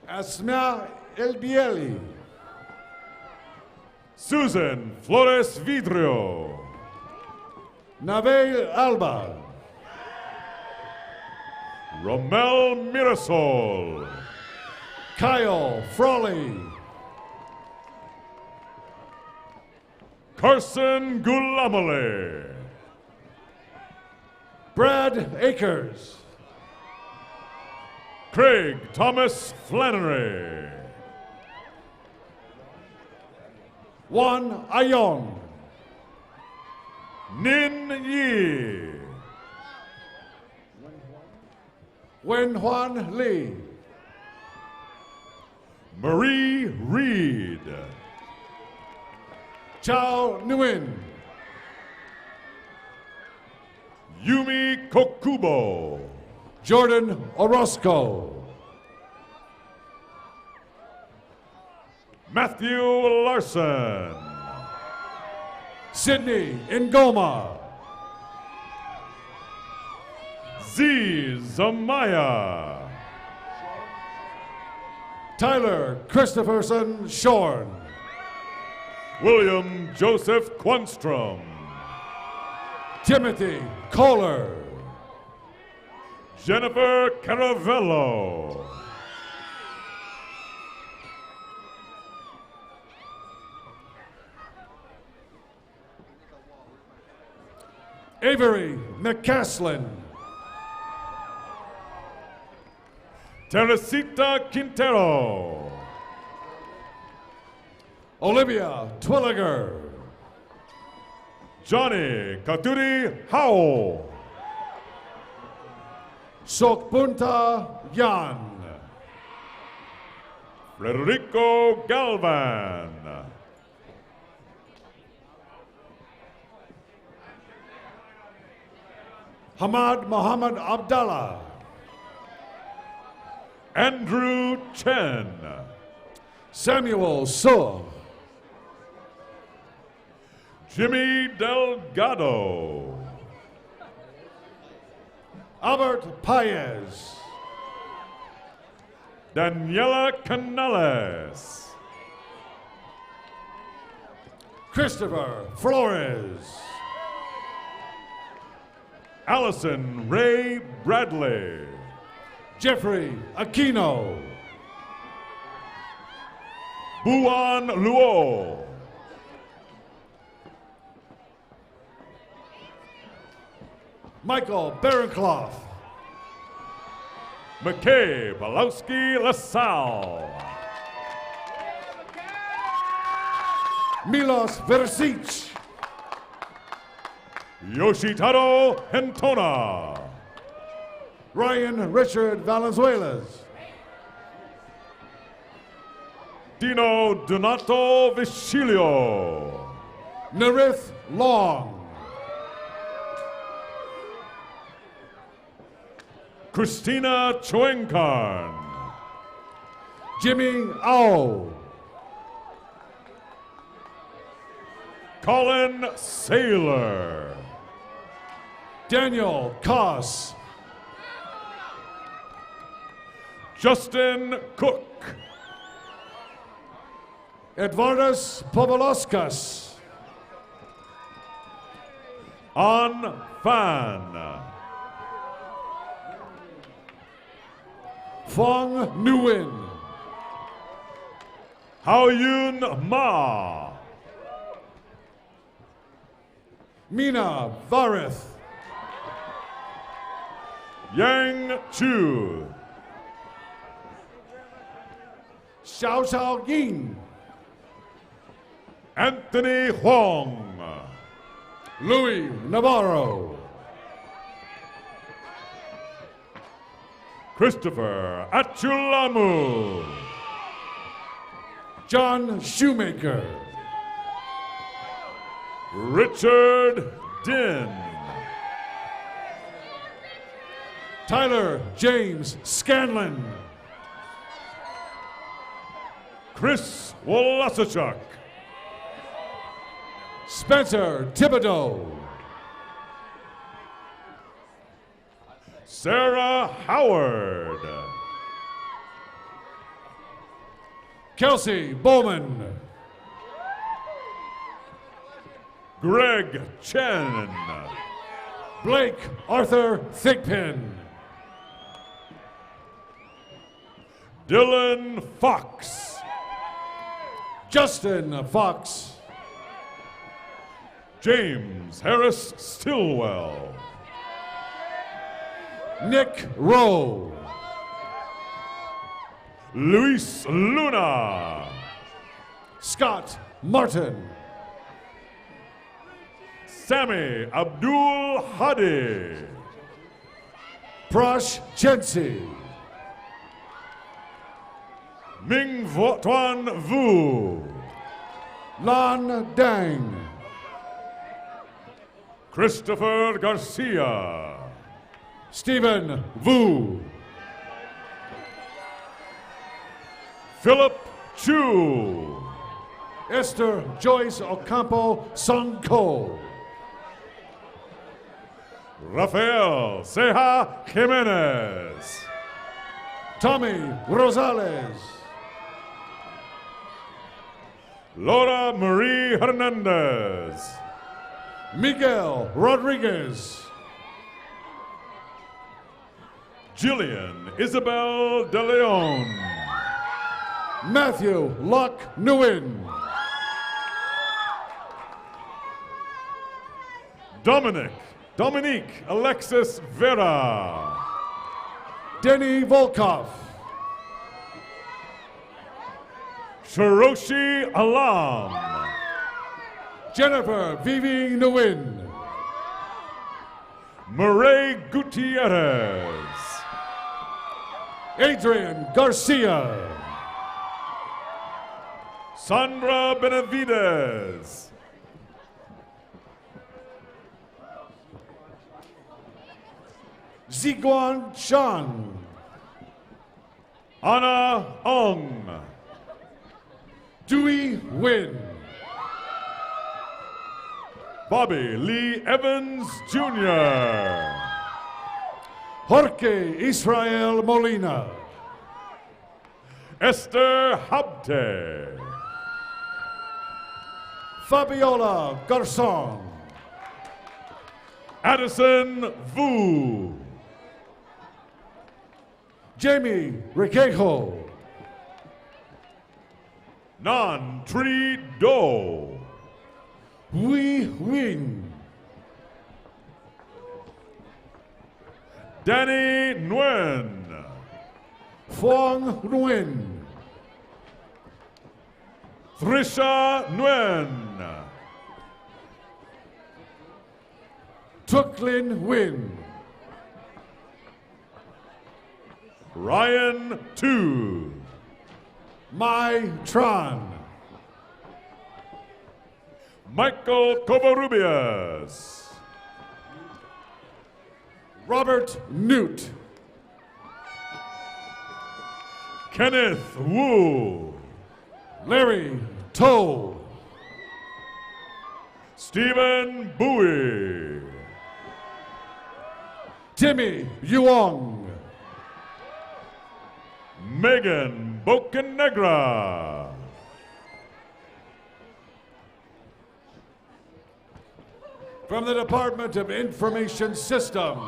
Speaker 5: Asma Elbieli.
Speaker 6: Susan Flores Vidrio.
Speaker 5: Navel Alba.
Speaker 6: Romel Mirasol.
Speaker 5: Kyle Frawley.
Speaker 6: Carson Gulamale.
Speaker 5: Brad Akers.
Speaker 6: Craig Thomas Flannery.
Speaker 5: Juan Ayong.
Speaker 6: Nin Yi.
Speaker 5: Wen Huan Lee.
Speaker 6: Marie Reed.
Speaker 5: Chao Nguyen.
Speaker 6: Yumi Kokubo.
Speaker 5: Jordan Orozco.
Speaker 6: Matthew Larson.
Speaker 5: Sydney Ngoma.
Speaker 6: Z Zamaya.
Speaker 5: Tyler Christopherson Shorn.
Speaker 6: William Joseph Quanstrom.
Speaker 5: Timothy Kohler.
Speaker 6: Jennifer Caravello.
Speaker 5: Avery McCaslin.
Speaker 6: Teresita Quintero.
Speaker 5: Olivia Twilliger.
Speaker 6: Johnny Katuri Howell.
Speaker 5: Sokpunta Yan.
Speaker 6: Federico Galvan.
Speaker 5: Hamad Muhammad Abdallah.
Speaker 6: Andrew Chen.
Speaker 5: Samuel Suh.
Speaker 6: Jimmy Delgado.
Speaker 5: Albert Paez.
Speaker 6: Daniela Canales.
Speaker 5: Christopher Flores.
Speaker 6: Allison Ray Bradley.
Speaker 5: Jeffrey Aquino.
Speaker 6: Buan Luo.
Speaker 5: Michael Berenclough.
Speaker 6: McKay Balowski LaSalle.
Speaker 5: Milos Versich.
Speaker 6: Yoshitaro Hentona.
Speaker 5: Ryan Richard Valenzuelas.
Speaker 6: Dino Donato Vicilio.
Speaker 5: Narith Long.
Speaker 6: Christina Chuenkarn.
Speaker 5: Jimmy Ao.
Speaker 6: Colin Saylor.
Speaker 5: Daniel Koss.
Speaker 6: Justin Cook.
Speaker 5: Edvardas Povolauskas.
Speaker 6: An Fan.
Speaker 5: Fong Nguyen.
Speaker 6: Hao Yun Ma.
Speaker 5: Mina Varith.
Speaker 6: Yang Chu.
Speaker 5: Xiao Xiao Yin,
Speaker 6: Anthony Huang,
Speaker 5: Louis Navarro,
Speaker 6: Christopher Achulamu,
Speaker 5: John Shoemaker,
Speaker 6: Richard Din,
Speaker 5: Tyler James Scanlon,
Speaker 6: Chris Wolasachuk,
Speaker 5: Spencer Thibodeau,
Speaker 6: Sarah Howard,
Speaker 5: Kelsey Bowman,
Speaker 6: Greg Chen,
Speaker 5: Blake Arthur Thigpen,
Speaker 6: Dylan Fox,
Speaker 5: Justin Fox,
Speaker 6: James Harris Stillwell,
Speaker 5: Nick Rowe,
Speaker 6: Luis Luna,
Speaker 5: Scott Martin,
Speaker 6: Sammy Abdul Hadi,
Speaker 5: Prash Chensi,
Speaker 6: Ming Tuan Vu,
Speaker 5: Lan Dang,
Speaker 6: Christopher Garcia,
Speaker 5: Stephen Vu,
Speaker 6: Philip Chu,
Speaker 5: Esther Joyce Ocampo Sonko,
Speaker 6: Rafael Ceja Jimenez,
Speaker 5: Tommy Rosales,
Speaker 6: Laura Marie Hernandez,
Speaker 5: Miguel Rodriguez,
Speaker 6: Jillian Isabel De Leon,
Speaker 5: Matthew Locke Nguyen,
Speaker 6: Dominique Alexis Vera,
Speaker 5: Denny Volkov,
Speaker 6: Shiroshi Alam,
Speaker 5: Jennifer Vivi Nguyen,
Speaker 6: Murray Gutierrez,
Speaker 5: Adrian Garcia,
Speaker 6: Sandra Benavides,
Speaker 5: Ziguan Shan,
Speaker 6: Anna Ong,
Speaker 5: Dewey Win,
Speaker 6: Bobby Lee Evans Jr.,
Speaker 5: Jorge Israel Molina,
Speaker 6: Esther Habte,
Speaker 5: Fabiola Garcon,
Speaker 6: Addison Vu,
Speaker 5: Jamie Requejo,
Speaker 6: Nan Tri Do,
Speaker 5: Hui Win,
Speaker 6: Danny Nguyen,
Speaker 5: Fong Nguyen,
Speaker 6: Trisha Nguyen,
Speaker 5: Tuklin Win,
Speaker 6: Ryan Tu,
Speaker 5: Mai Tran,
Speaker 6: Michael Covarrubias,
Speaker 5: Robert Newt,
Speaker 6: Kenneth Wu,
Speaker 5: Larry Toe,
Speaker 6: Stephen Bowie,
Speaker 5: Timmy Yuong,
Speaker 6: Megan Bocanegra,
Speaker 5: from the Department of Information Systems,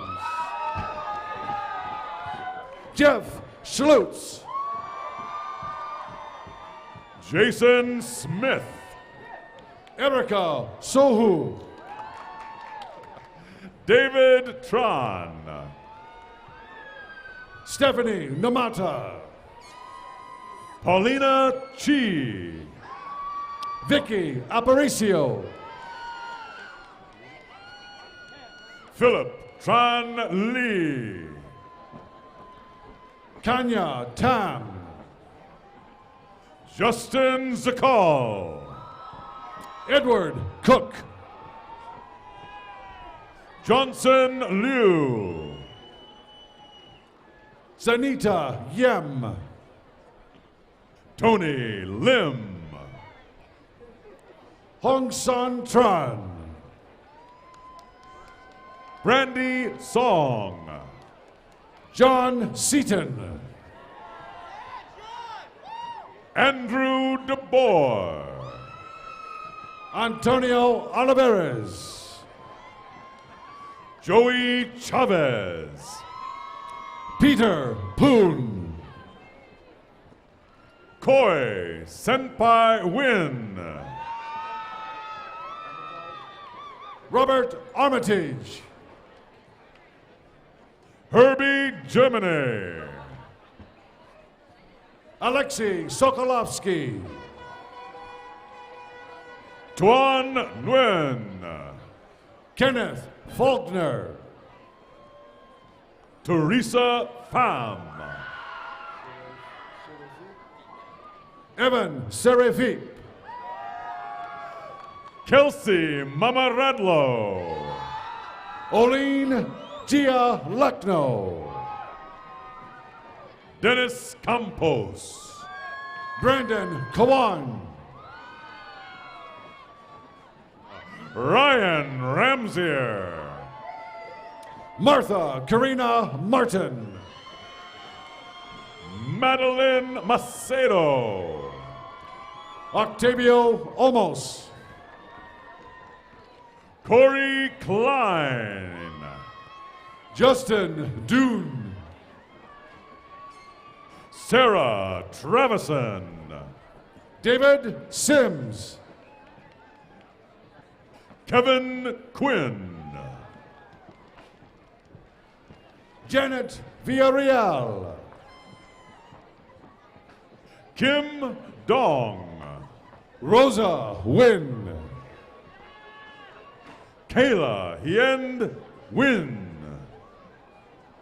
Speaker 5: Jeff Schlutz,
Speaker 6: Jason Smith,
Speaker 5: Erica Sohu,
Speaker 6: David Tron,
Speaker 5: Stephanie Namata,
Speaker 6: Paulina Chi.
Speaker 5: Vicky Aparicio.
Speaker 6: Philip Tran Lee.
Speaker 5: Kanya Tam.
Speaker 6: Justin Zakal.
Speaker 5: Edward Cook.
Speaker 6: Johnson Liu.
Speaker 5: Sanita Yem.
Speaker 6: Tony Lim.
Speaker 5: Hong San Tran.
Speaker 6: Brandy Song.
Speaker 5: John Seaton.
Speaker 6: Andrew DeBoer.
Speaker 5: Antonio Oliveres.
Speaker 6: Joey Chavez.
Speaker 5: Peter Poon.
Speaker 6: Koi Senpai Win.
Speaker 5: Robert Armitage.
Speaker 6: Herbie Germany.
Speaker 5: Alexei Sokolovsky.
Speaker 6: Tuan Nguyen.
Speaker 5: Kenneth Faulkner.
Speaker 6: Teresa Pham.
Speaker 5: Evan Serafip.
Speaker 6: Kelsey Mamaradlo.
Speaker 5: Oline Gia Lucknow.
Speaker 6: Dennis Campos.
Speaker 5: Brandon Kawan.
Speaker 6: Ryan Ramsier.
Speaker 5: Martha Karina Martin.
Speaker 6: Madeline Macedo.
Speaker 5: Octavio Olmos.
Speaker 6: Corey Klein.
Speaker 5: Justin Dune.
Speaker 6: Sarah Travison.
Speaker 5: David Sims.
Speaker 6: Kevin Quinn.
Speaker 5: Janet Villarreal.
Speaker 6: Kim Dong.
Speaker 5: Rosa Wynn.
Speaker 6: Kayla Hien Win.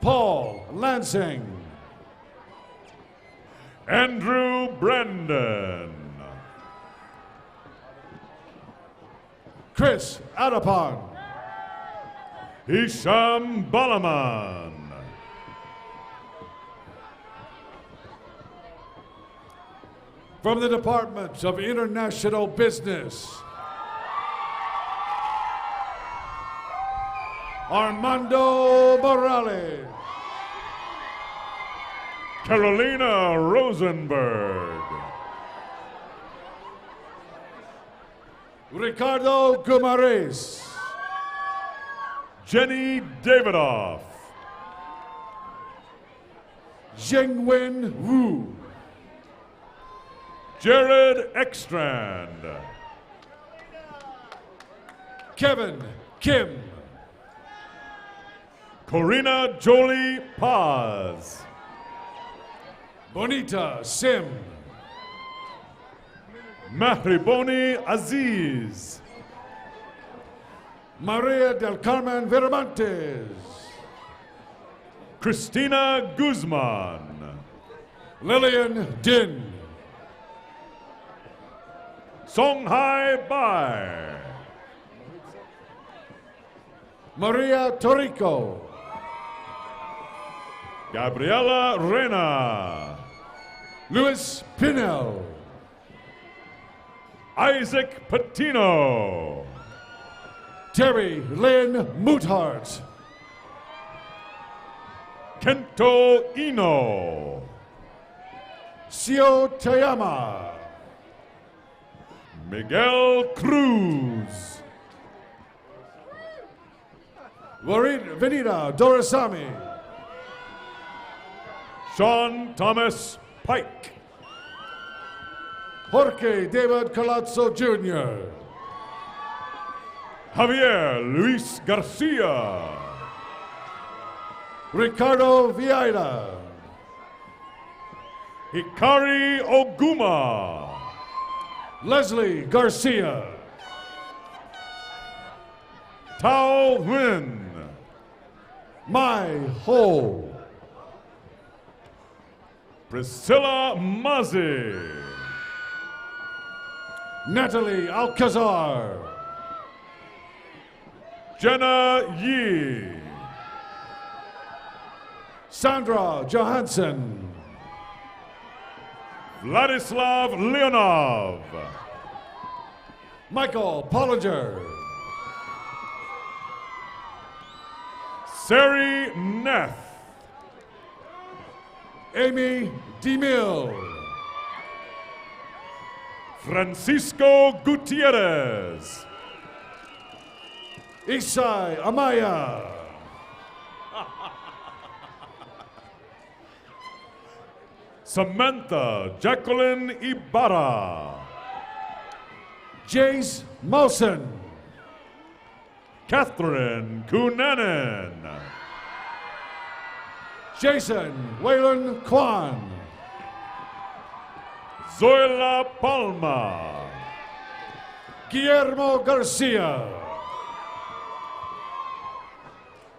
Speaker 5: Paul Lansing.
Speaker 6: Andrew Brandon.
Speaker 5: Chris Adapon.
Speaker 6: Hisham Balaman.
Speaker 5: From the Department of International Business, Armando Morales.
Speaker 6: Carolina Rosenberg.
Speaker 5: Ricardo Gumares.
Speaker 6: Jenny Davidoff.
Speaker 5: Jingwen Wu.
Speaker 6: Jared Ekstrand.
Speaker 5: Kevin Kim.
Speaker 6: Corina Jolie Paz.
Speaker 5: Bonita Sim.
Speaker 6: Mahriboni Aziz.
Speaker 5: Maria del Carmen Viramontes.
Speaker 6: Christina Guzman.
Speaker 5: Lillian Din.
Speaker 6: Songhai Bai.
Speaker 5: Maria Torrico.
Speaker 6: Gabriela Rena.
Speaker 5: Luis Pinel.
Speaker 6: Isaac Patino.
Speaker 5: Terry Lynn Moothart.
Speaker 6: Kento Ino.
Speaker 5: Sio Tayama.
Speaker 6: Miguel Cruz.
Speaker 5: Venita Dorasami.
Speaker 6: Sean Thomas Pike.
Speaker 5: Jorge David Colazzo Jr.
Speaker 6: Javier Luis Garcia.
Speaker 5: Ricardo Vieira.
Speaker 6: Hikari Oguma.
Speaker 5: Leslie Garcia.
Speaker 6: Tao Nguyen.
Speaker 5: Mai Ho.
Speaker 6: Priscilla Muzzy.
Speaker 5: Natalie Alcazar.
Speaker 6: Jenna Yi.
Speaker 5: Sandra Johansson.
Speaker 6: Vladislav Leonov.
Speaker 5: Michael Pollinger.
Speaker 6: Sari Neth.
Speaker 5: Amy DeMille.
Speaker 6: Francisco Gutierrez.
Speaker 5: Isai Amaya.
Speaker 6: Samantha Jacqueline Ibarra.
Speaker 5: Jace Mawson.
Speaker 6: Catherine Kunanen.
Speaker 5: Jason Waylon Kwan.
Speaker 6: Zoila Palma.
Speaker 5: Guillermo Garcia.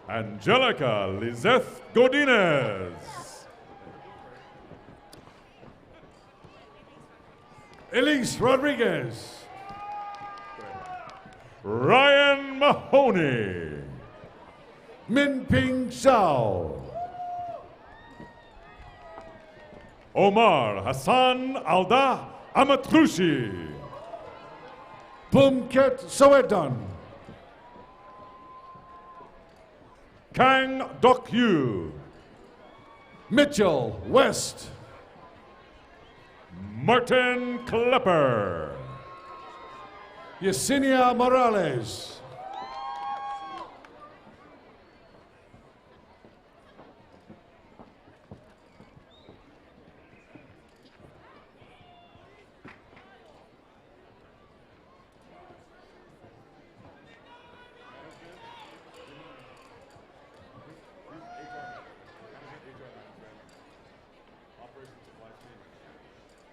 Speaker 6: Angelica Lizeth Godinez.
Speaker 5: Elise Rodriguez.
Speaker 6: Ryan Mahoney.
Speaker 5: Min Ping Zhao.
Speaker 6: Omar Hassan Alda Amatrushi.
Speaker 5: Pumket Sowedan.
Speaker 6: Kang Dok Yu.
Speaker 5: Mitchell West.
Speaker 6: Martin Klepper.
Speaker 5: Yesenia Morales.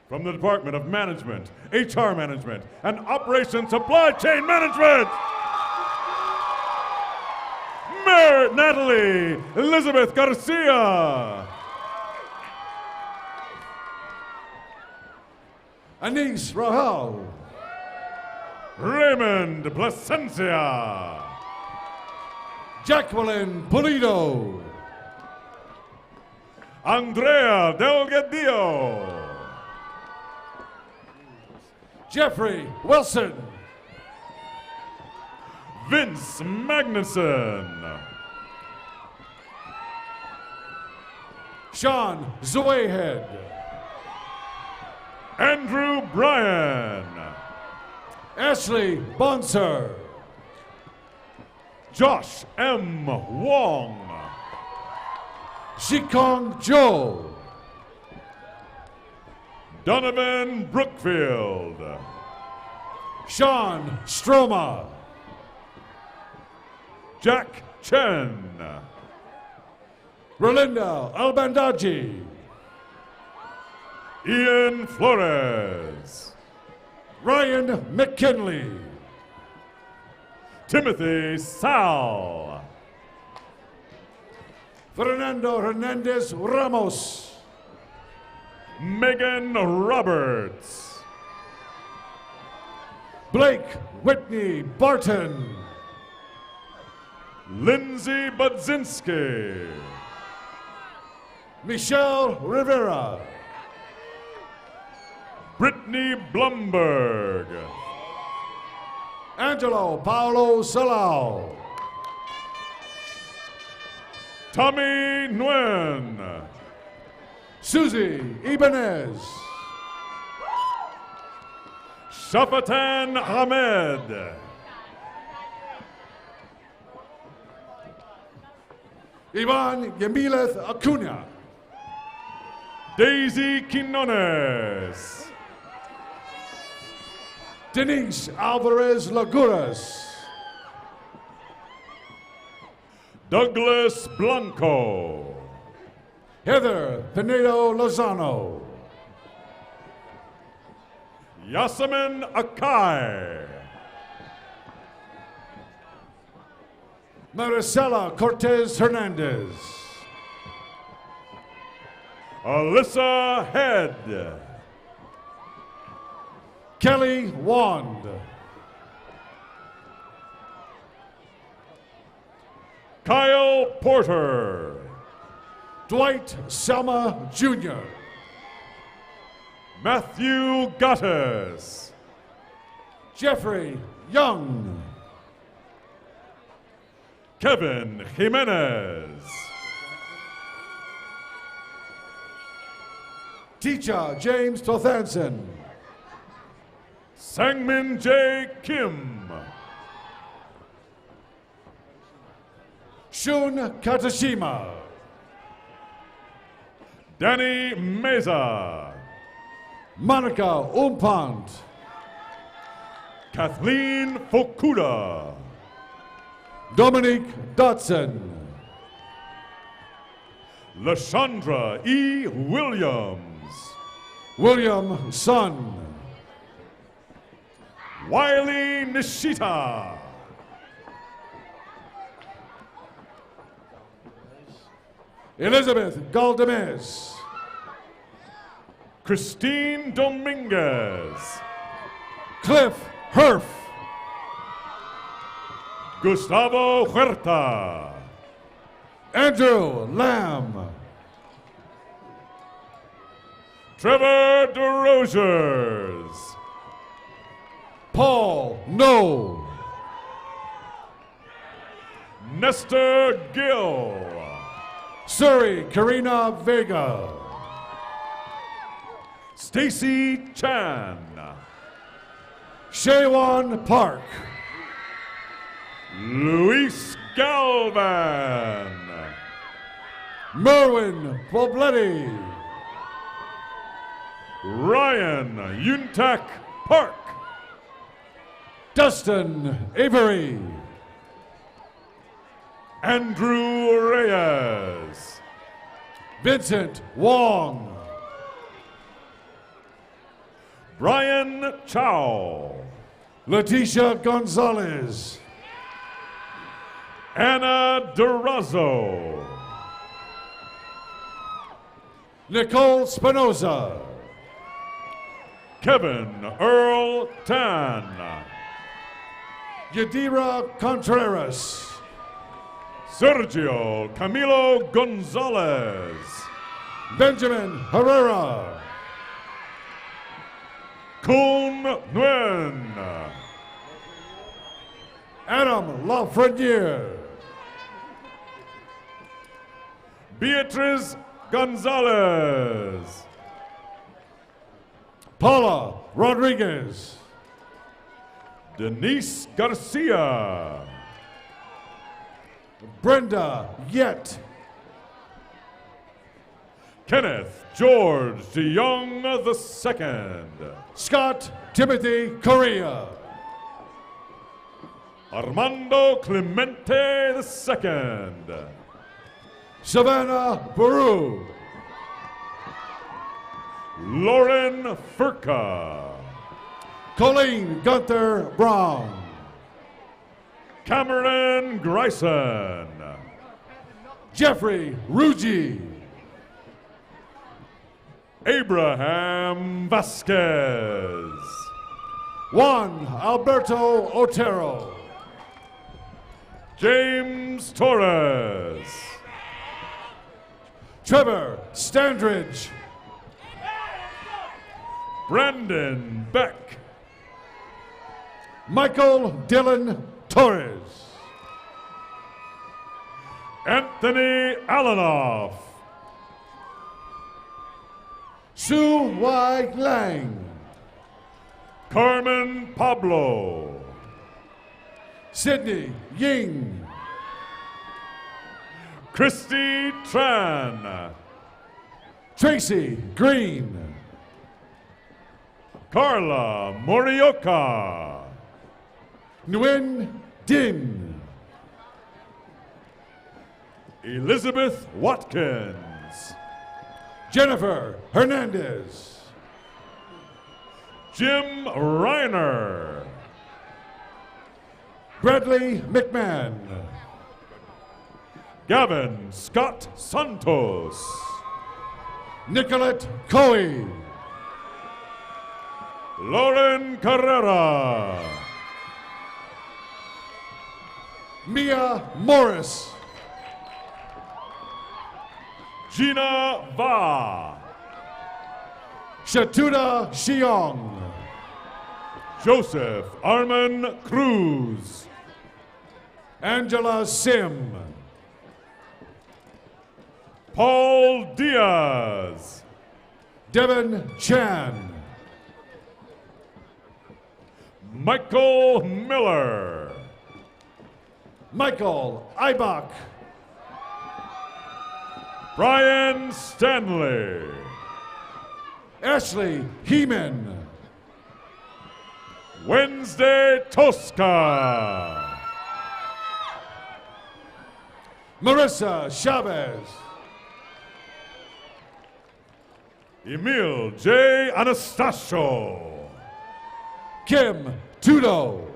Speaker 6: From the Department of Management, HR Management, and Operation Supply Chain Management, Merit Natalie Elizabeth Garcia.
Speaker 5: Anis Rahal.
Speaker 6: Raymond Plasencia.
Speaker 5: Jacqueline Pulido.
Speaker 6: Andrea Delgadillo.
Speaker 5: Jeffrey Wilson.
Speaker 6: Vince Magnuson.
Speaker 5: Sean Zuehead.
Speaker 6: Andrew Bryan.
Speaker 5: Ashley Bonser.
Speaker 6: Josh M. Wong.
Speaker 5: Shikong Joe.
Speaker 6: Donovan Brookfield.
Speaker 5: Sean Stroma.
Speaker 6: Jack Chen.
Speaker 5: Rolinda Albandaji.
Speaker 6: Ian Flores.
Speaker 5: Ryan McKinley.
Speaker 6: Timothy Sal.
Speaker 5: Fernando Hernandez Ramos.
Speaker 6: Megan Roberts.
Speaker 5: Blake Whitney Barton.
Speaker 6: Lindsay Budzinski.
Speaker 5: Michelle Rivera.
Speaker 6: Brittany Blumberg.
Speaker 5: Angelo Paolo Salau.
Speaker 6: Tommy Nguyen.
Speaker 5: Susie Ibanez.
Speaker 6: Shafatan Ahmed.
Speaker 5: Ivan Yemileth Acuna.
Speaker 6: Daisy Quinones.
Speaker 5: Denise Alvarez Laguras.
Speaker 6: Douglas Blanco.
Speaker 5: Heather Pinedo Lozano.
Speaker 6: Yasemin Akai.
Speaker 5: Maricela Cortez Hernandez.
Speaker 6: Alyssa Head.
Speaker 5: Kelly Wand.
Speaker 6: Kyle Porter.
Speaker 5: Dwight Selma Jr.
Speaker 6: Matthew Gattis.
Speaker 5: Jeffrey Young.
Speaker 6: Kevin Jimenez.
Speaker 5: Teacher James Tothanson.
Speaker 6: Sangmin J. Kim.
Speaker 5: Shun Katashima.
Speaker 6: Danny Meza.
Speaker 5: Monica Umpant.
Speaker 6: Kathleen Fukuda.
Speaker 5: Dominique Dotson.
Speaker 6: Lashandra E. Williams.
Speaker 5: William Sun.
Speaker 6: Wiley Nishita.
Speaker 5: Elizabeth Galdames.
Speaker 6: Christine Dominguez.
Speaker 5: Cliff Herf.
Speaker 6: Gustavo Huerta.
Speaker 5: Andrew Lamb.
Speaker 6: Trevor DeRosiers.
Speaker 5: Paul No.
Speaker 6: Nestor Gill.
Speaker 5: Surrey Karina Vega.
Speaker 6: Stacy Chan.
Speaker 5: Shawan Park.
Speaker 6: Luis Galvan.
Speaker 5: Merwin Pobletti.
Speaker 6: Ryan Yuntak Park.
Speaker 5: Dustin Avery.
Speaker 6: Andrew Reyes.
Speaker 5: Vincent Wong.
Speaker 6: Brian Chow.
Speaker 5: Leticia Gonzalez.
Speaker 6: Anna Durazo.
Speaker 5: Nicole Spinoza.
Speaker 6: Kevin Earl Tan.
Speaker 5: Yadira Contreras.
Speaker 6: Sergio Camilo Gonzalez.
Speaker 5: Benjamin Herrera.
Speaker 6: Kun Nguyen.
Speaker 5: Adam Lafreniere.
Speaker 6: Beatriz Gonzalez.
Speaker 5: Paula Rodriguez.
Speaker 6: Denise Garcia.
Speaker 5: Brenda Yett.
Speaker 6: Kenneth George DeYoung II.
Speaker 5: Scott Timothy Correa.
Speaker 6: Armando Clemente II.
Speaker 5: Savannah Baru.
Speaker 6: Lauren Furka.
Speaker 5: Colleen Gunther Brown.
Speaker 6: Cameron Grayson.
Speaker 5: Jeffrey Rugi.
Speaker 6: Abraham Vasquez.
Speaker 5: Juan Alberto Otero.
Speaker 6: James Torres.
Speaker 5: Trevor Standridge.
Speaker 6: Brandon Beck.
Speaker 5: Michael Dylan Torres.
Speaker 6: Anthony Alanoff.
Speaker 5: Sue Y. Lang.
Speaker 6: Carmen Pablo.
Speaker 5: Sydney Ying.
Speaker 6: Christy Tran.
Speaker 5: Tracy Green.
Speaker 6: Carla Morioka.
Speaker 5: Nguyen Din.
Speaker 6: Elizabeth Watkins.
Speaker 5: Jennifer Hernandez.
Speaker 6: Jim Reiner.
Speaker 5: Bradley McMahon.
Speaker 6: Gavin Scott Santos.
Speaker 5: Nicolette Coey.
Speaker 6: Lauren Carrera.
Speaker 5: Mia Morris.
Speaker 6: Gina Va.
Speaker 5: Shatuda Shiong.
Speaker 6: Joseph Arman Cruz.
Speaker 5: Angela Sim.
Speaker 6: Paul Diaz.
Speaker 5: Devin Chan.
Speaker 6: Michael Miller.
Speaker 5: Michael Eibach.
Speaker 6: Brian Stanley.
Speaker 5: Ashley Heeman.
Speaker 6: Wednesday Tosca.
Speaker 5: Marissa Chavez.
Speaker 6: Emil J. Anastasio.
Speaker 5: Kim Tudo.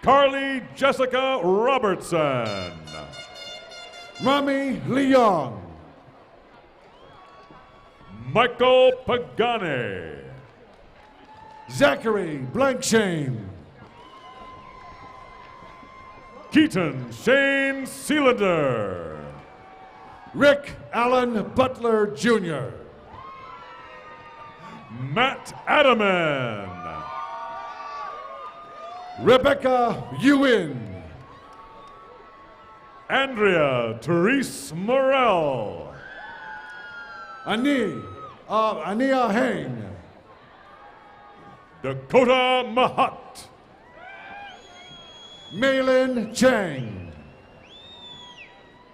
Speaker 6: Carly Jessica Robertson.
Speaker 5: Rami Leong.
Speaker 6: Michael Pagani.
Speaker 5: Zachary Blankshane.
Speaker 6: Keaton Shane Seelander.
Speaker 5: Rick Allen Butler Jr.
Speaker 6: Matt Adaman.
Speaker 5: Rebecca Ewan.
Speaker 6: Andrea Therese Morel.
Speaker 5: Ania Hang.
Speaker 6: Dakota Mahat.
Speaker 5: Maylin Chang.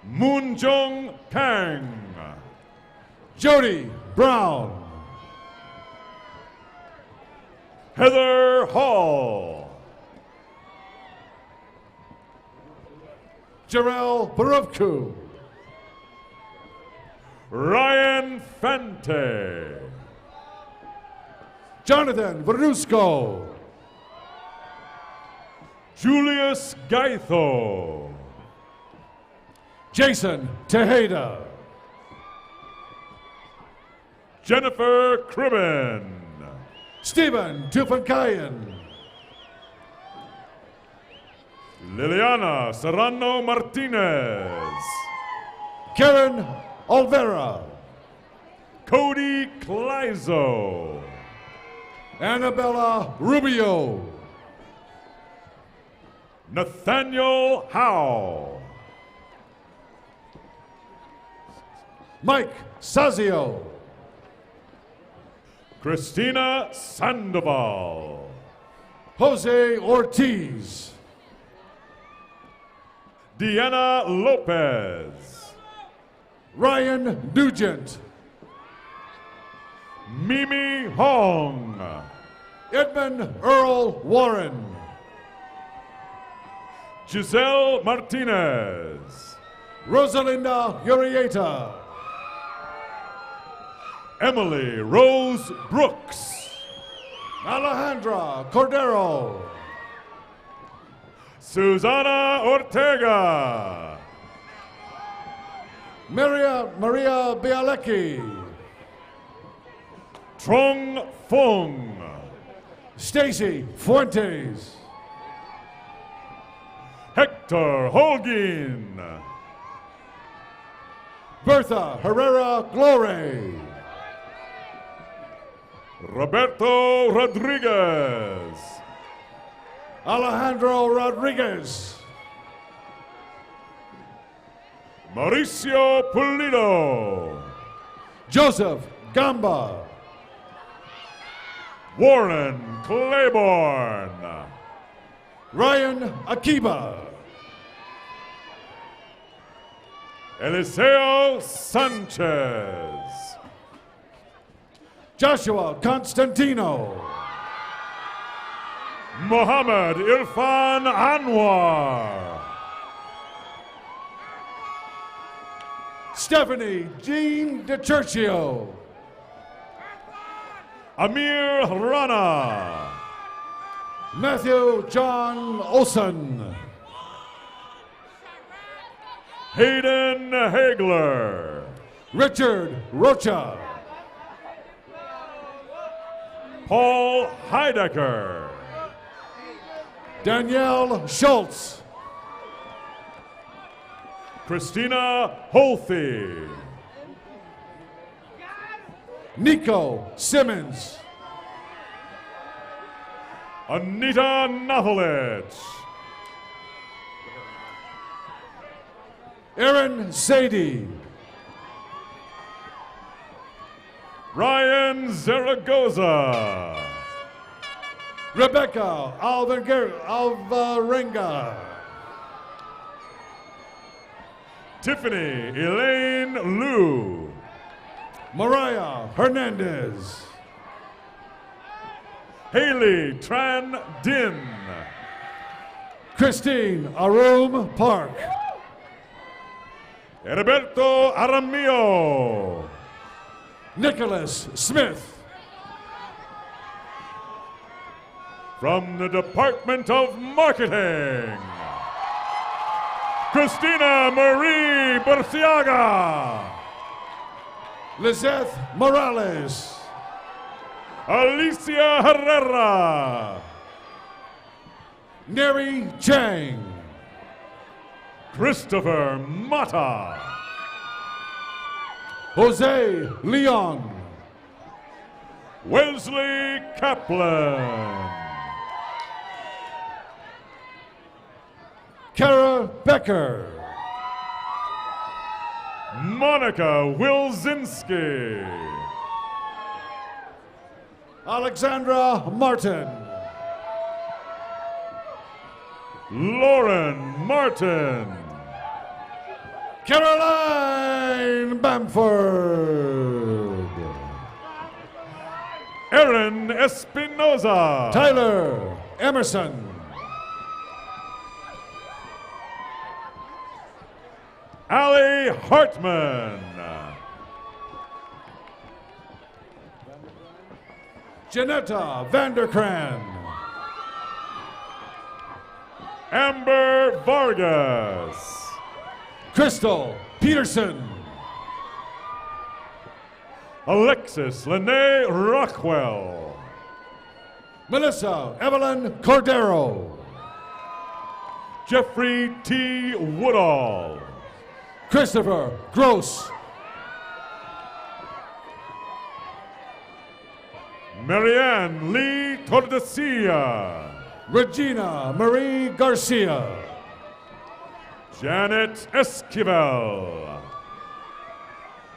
Speaker 6: Moonjong Kang.
Speaker 5: Jody Brown.
Speaker 6: Heather Hall.
Speaker 5: Jarrell Barubku.
Speaker 6: Ryan Fante.
Speaker 5: Jonathan Verusco.
Speaker 6: Julius Gaitho.
Speaker 5: Jason Tejeda.
Speaker 6: Jennifer Cribben.
Speaker 5: Stephen Tupankayan.
Speaker 6: Liliana Serrano Martinez.
Speaker 5: Karen Olvera.
Speaker 6: Cody Kleizo.
Speaker 5: Annabella Rubio.
Speaker 6: Nathaniel Howe.
Speaker 5: Mike Sazio.
Speaker 6: Christina Sandoval.
Speaker 5: Jose Ortiz.
Speaker 6: Deanna Lopez.
Speaker 5: Ryan Nugent.
Speaker 6: Mimi Hong.
Speaker 5: Edmund Earl Warren.
Speaker 6: Giselle Martinez.
Speaker 5: Rosalinda Urieta.
Speaker 6: Emily Rose Brooks.
Speaker 5: Alejandra Cordero.
Speaker 6: Susana Ortega.
Speaker 5: Maria Bialecki.
Speaker 6: Trong Fung.
Speaker 5: Stacy Fuentes.
Speaker 6: Hector Holguin.
Speaker 5: Bertha Herrera Glore.
Speaker 6: Roberto Rodriguez.
Speaker 5: Alejandro Rodriguez.
Speaker 6: Mauricio Pulido.
Speaker 5: Joseph Gamba.
Speaker 6: Warren Claiborne.
Speaker 5: Ryan Akiba.
Speaker 6: Eliseo Sanchez.
Speaker 5: Joshua Constantino.
Speaker 6: Mohammed Irfan Anwar.
Speaker 5: Stephanie Jean DiCercio.
Speaker 6: Amir Rana.
Speaker 5: Matthew John Olson.
Speaker 6: Hayden Hagler.
Speaker 5: Richard Rocha.
Speaker 6: Paul Heidecker.
Speaker 5: Danielle Schultz.
Speaker 6: Christina Holthe.
Speaker 5: Nico Simmons.
Speaker 6: Anita Nathalich.
Speaker 5: Aaron Sadie.
Speaker 6: Ryan Zaragoza.
Speaker 5: Rebecca Alvarenga.
Speaker 6: Tiffany Elaine Liu.
Speaker 5: Mariah Hernandez.
Speaker 6: Haley Tran Din.
Speaker 5: Christine Arum Park.
Speaker 6: Heriberto Aramillo.
Speaker 5: Nicholas Smith.
Speaker 6: From the Department of Marketing, Christina Marie Burciaga.
Speaker 5: Lizeth Morales.
Speaker 6: Alicia Herrera.
Speaker 5: Neri Chang.
Speaker 6: Christopher Mata.
Speaker 5: Jose Leon.
Speaker 6: Wesley Kaplan.
Speaker 5: Kara Becker.
Speaker 6: Monica Wilzinski.
Speaker 5: Alexandra Martin.
Speaker 6: Lauren Martin.
Speaker 5: Caroline Bamford.
Speaker 6: Aaron Espinoza.
Speaker 5: Tyler Emerson.
Speaker 6: Allie Hartman.
Speaker 5: Janetta Vanderkran.
Speaker 6: Amber Vargas.
Speaker 5: Crystal Peterson.
Speaker 6: Alexis Lene Rockwell.
Speaker 5: Melissa Evelyn Cordero.
Speaker 6: Jeffrey T. Woodall.
Speaker 5: Christopher Gross.
Speaker 6: Marianne Lee Tordesia.
Speaker 5: Regina Marie Garcia.
Speaker 6: Janet Esquivel.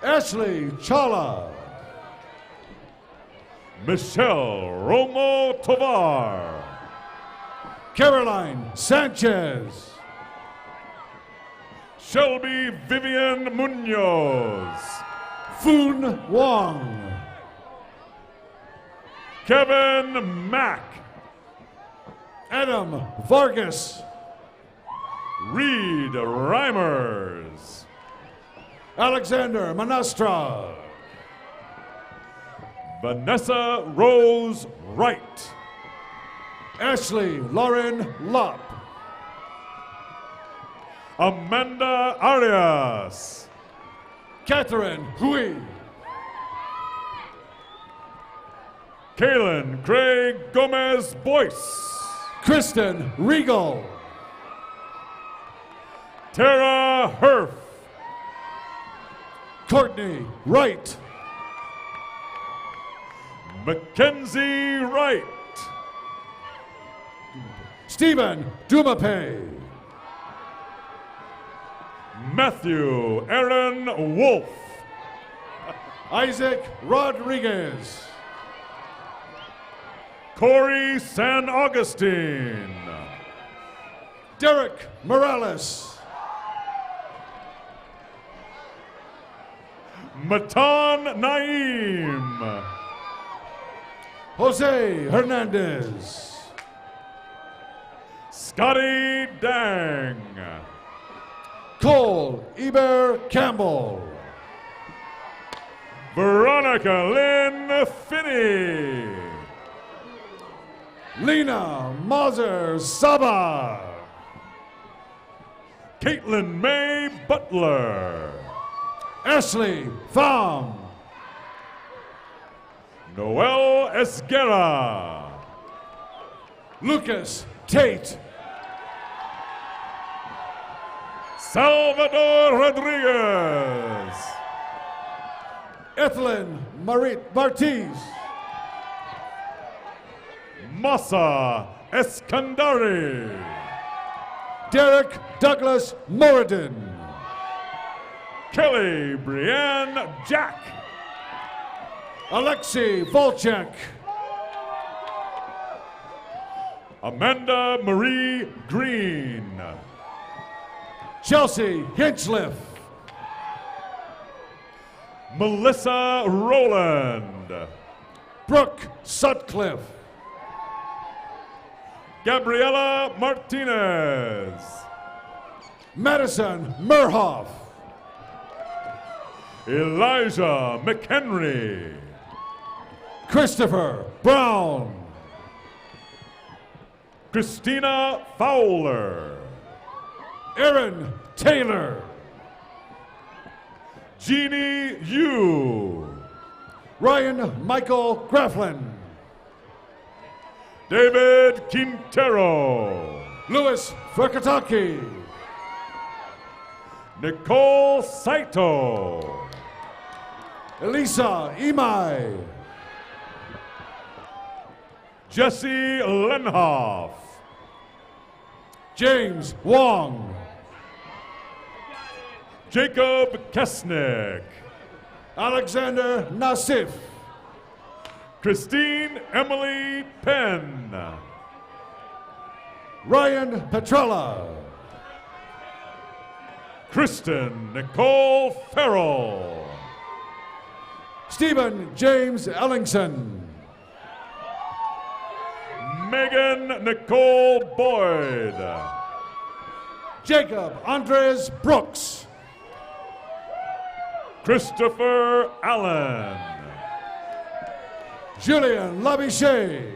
Speaker 5: Ashley Chala.
Speaker 6: Michelle Romo Tovar.
Speaker 5: Caroline Sanchez.
Speaker 6: Shelby Vivian Munoz.
Speaker 5: Foon Wong.
Speaker 6: Kevin Mack.
Speaker 5: Adam Vargas.
Speaker 6: Reed Reimers.
Speaker 5: Alexander Manastra.
Speaker 6: Vanessa Rose Wright.
Speaker 5: Ashley Lauren Lopp.
Speaker 6: Amanda Arias.
Speaker 5: Catherine Hui.
Speaker 6: Kaylin Craig Gomez Boyce.
Speaker 5: Kristen Regal.
Speaker 6: Tara Herf.
Speaker 5: Courtney Wright.
Speaker 6: Mackenzie Wright.
Speaker 5: Stephen Dumape.
Speaker 6: Matthew Aaron Wolf.
Speaker 5: Isaac Rodriguez.
Speaker 6: Corey San Augustine.
Speaker 5: Derek Morales.
Speaker 6: Matan Naim.
Speaker 5: Jose Hernandez.
Speaker 6: Scotty Dang.
Speaker 5: Cole Eber Campbell.
Speaker 6: Veronica Lynn Finney.
Speaker 5: Lena Mauser Saba.
Speaker 6: Caitlin May Butler.
Speaker 5: Ashley Pham.
Speaker 6: Noel Esguerra.
Speaker 5: Lucas Tate.
Speaker 6: Salvador Rodriguez.
Speaker 5: Ethelyn Marit Martiz.
Speaker 6: Masa Eskandari.
Speaker 5: Derek Douglas Moradin.
Speaker 6: Kelly Brianne Jack.
Speaker 5: Alexei Volchek.
Speaker 6: Amanda Marie Green.
Speaker 5: Chelsea Hinchliff.
Speaker 6: Melissa Rowland.
Speaker 5: Brooke Sutcliffe.
Speaker 6: Gabriela Martinez.
Speaker 5: Madison Murhoff.
Speaker 6: Elijah McHenry.
Speaker 5: Christopher Brown.
Speaker 6: Christina Fowler.
Speaker 5: Aaron Taylor.
Speaker 6: Jeannie Yu.
Speaker 5: Ryan Michael Grafflin.
Speaker 6: David Quintero.
Speaker 5: Louis Frekataki.
Speaker 6: Nicole Saito.
Speaker 5: Elisa Imai.
Speaker 6: Jesse Lenhoff.
Speaker 5: James Wong.
Speaker 6: Jacob Kesnick.
Speaker 5: Alexander Nassif.
Speaker 6: Christine Emily Penn.
Speaker 5: Ryan Petrella.
Speaker 6: Kristen Nicole Farrell.
Speaker 5: Stephen James Ellingson.
Speaker 6: Megan Nicole Boyd.
Speaker 5: Jacob Andres Brooks.
Speaker 6: Christopher Allen.
Speaker 5: Julian Labiche.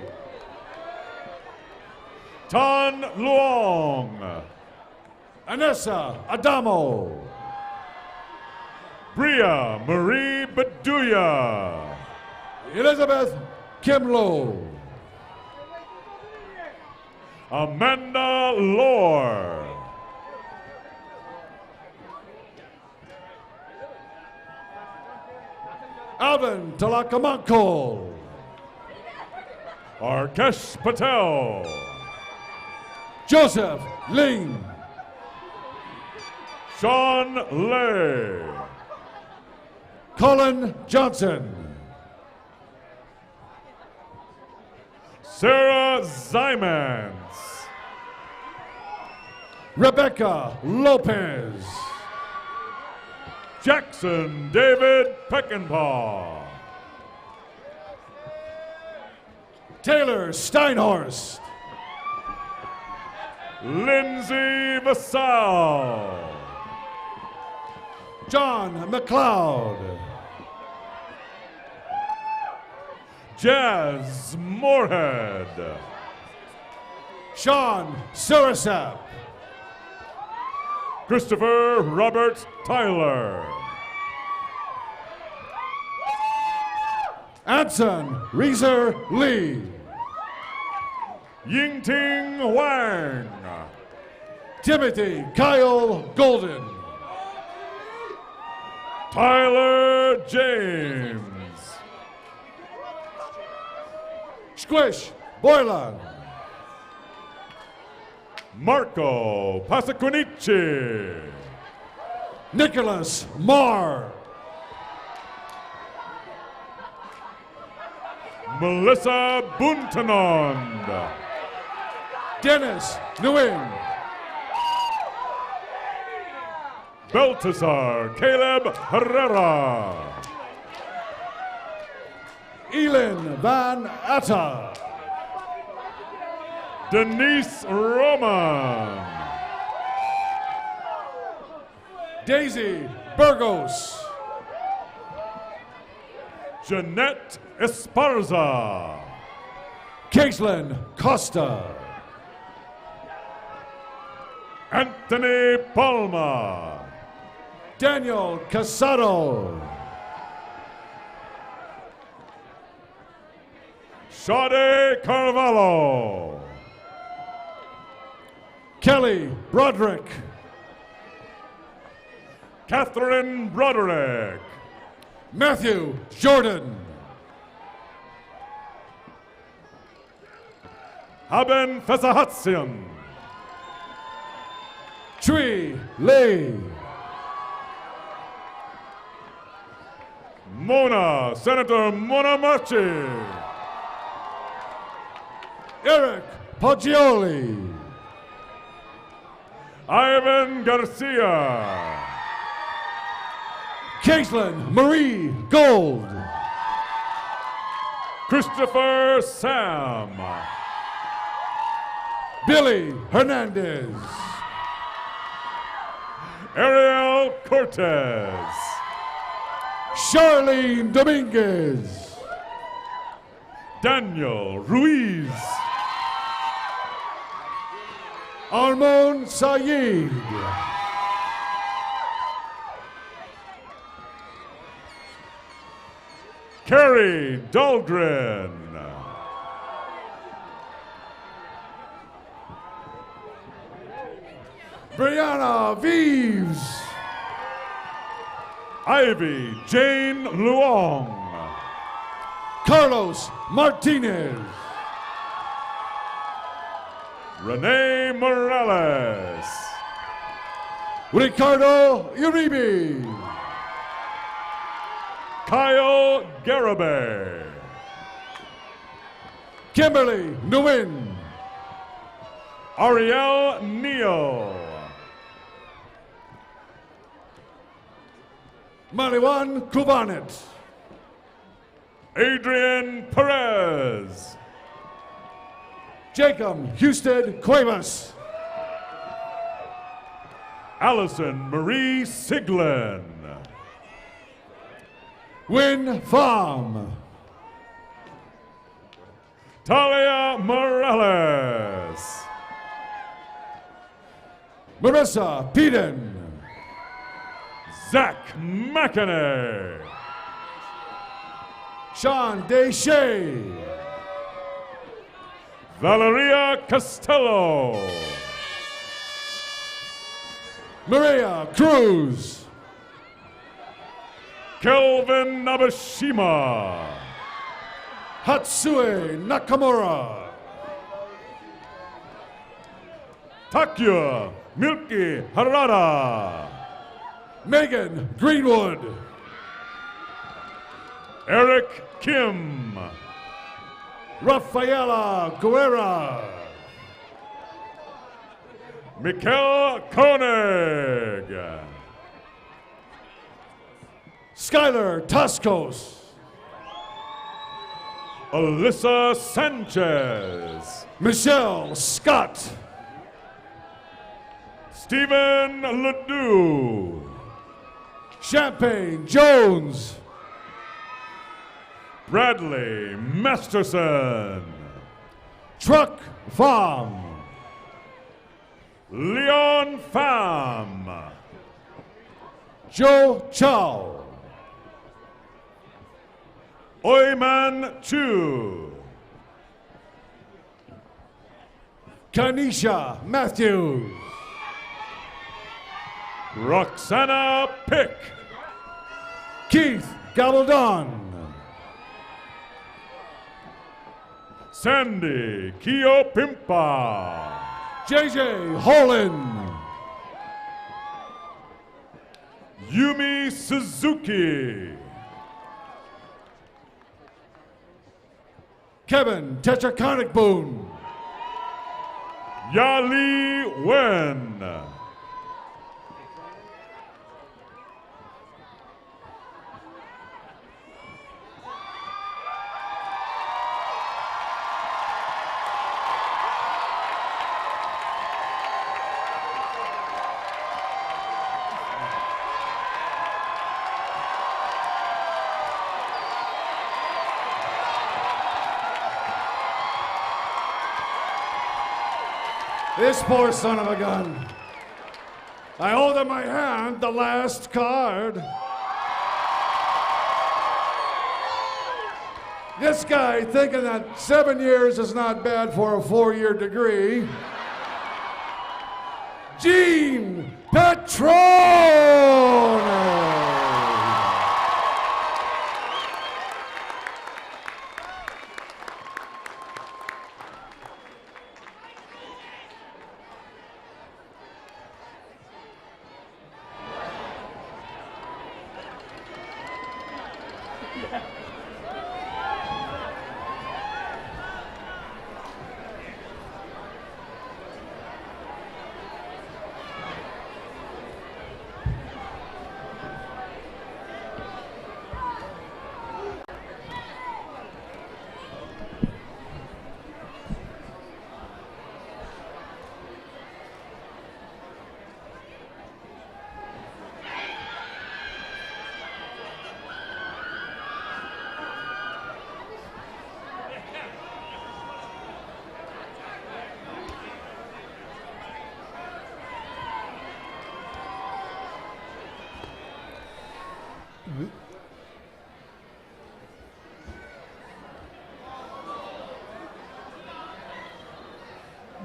Speaker 6: Tan Luong.
Speaker 5: Anessa Adamo.
Speaker 6: Bria Marie Beduya.
Speaker 5: Elizabeth Kimlow.
Speaker 6: Amanda Lohr.
Speaker 5: Alvin Talakamanko.
Speaker 6: Arkesh Patel.
Speaker 5: Joseph Ling.
Speaker 6: Sean Lay.
Speaker 5: Colin Johnson.
Speaker 6: Sarah Zymans.
Speaker 5: Rebecca Lopez.
Speaker 6: Jackson David Peckinpah.
Speaker 5: Taylor Steinhorst.
Speaker 6: Lindsay Vassal.
Speaker 5: John McLeod.
Speaker 6: Jazz Moorhead.
Speaker 5: Sean Surasap.
Speaker 6: Christopher Robert Tyler.
Speaker 5: Anson Reeser Lee.
Speaker 6: Yingting Wang.
Speaker 5: Timothy Kyle Golden.
Speaker 6: Tyler James.
Speaker 5: Squish Boylan.
Speaker 6: Marco Pasquinici.
Speaker 5: Nicholas Marr.
Speaker 6: Melissa Buntanond.
Speaker 5: Dennis Nguyen.
Speaker 6: Baltasar Caleb Herrera.
Speaker 5: Elin Van Atta.
Speaker 6: Denise Roman.
Speaker 5: Daisy Burgos.
Speaker 6: Jeanette Esparza.
Speaker 5: Kaitlin Costa.
Speaker 6: Anthony Palma.
Speaker 5: Daniel Casado.
Speaker 6: Sade Carvalho.
Speaker 5: Kelly Broderick.
Speaker 6: Catherine Broderick.
Speaker 5: Matthew Jordan.
Speaker 6: Haben Fesahatsian.
Speaker 5: Tree Lee.
Speaker 6: Mona, Senator Mona Marchi.
Speaker 5: Eric Poggioli.
Speaker 6: Ivan Garcia.
Speaker 5: Caitlin Marie Gold.
Speaker 6: Christopher Sam.
Speaker 5: Billy Hernandez.
Speaker 6: Ariel Cortez.
Speaker 5: Charlene Dominguez.
Speaker 6: Daniel Ruiz.
Speaker 5: Armon Saeed.
Speaker 6: Carrie Dahlgren.
Speaker 5: Brianna Vives.
Speaker 6: Ivy Jane Luong.
Speaker 5: Carlos Martinez.
Speaker 6: Renee Morales.
Speaker 5: Ricardo Uribe.
Speaker 6: Kyle Garabay.
Speaker 5: Kimberly Nguyen.
Speaker 6: Ariel Neal.
Speaker 5: Marijuan Kubanet.
Speaker 6: Adrian Perez.
Speaker 5: Jacob Houston Cuevas.
Speaker 6: Allison Marie Siglin.
Speaker 5: Win Pham.
Speaker 6: Talia Morales.
Speaker 5: Marissa Peden.
Speaker 6: Zach McInerney.
Speaker 5: Sean Deshay.
Speaker 6: Valeria Costello.
Speaker 5: Maria Cruz.
Speaker 6: Kelvin Nabashima.
Speaker 5: Hatsue Nakamura.
Speaker 6: Takya Milky Harada.
Speaker 5: Megan Greenwood.
Speaker 6: Eric Kim.
Speaker 5: Rafaela Guerra.
Speaker 6: Mikkel Koenig.
Speaker 5: Skylar Tascos.
Speaker 6: Alyssa Sanchez.
Speaker 5: Michelle Scott.
Speaker 6: Stephen Ledoux.
Speaker 5: Champagne Jones.
Speaker 6: Bradley Masterson.
Speaker 5: Truck Farm.
Speaker 6: Leon Pham.
Speaker 5: Joe Chow.
Speaker 6: Oyman Chu.
Speaker 5: Kanisha Matthews.
Speaker 6: Roxana Pick.
Speaker 5: Keith Gabaldon.
Speaker 6: Sandy Kiopimpa.
Speaker 5: JJ Holland.
Speaker 6: Yumi Suzuki.
Speaker 5: Kevin Tetraconic Boone.
Speaker 6: Yali Wen.
Speaker 5: This poor son of a gun. I hold in my hand the last card. This guy thinking that 7 years is not bad for a 4-year degree. Gene Petrone.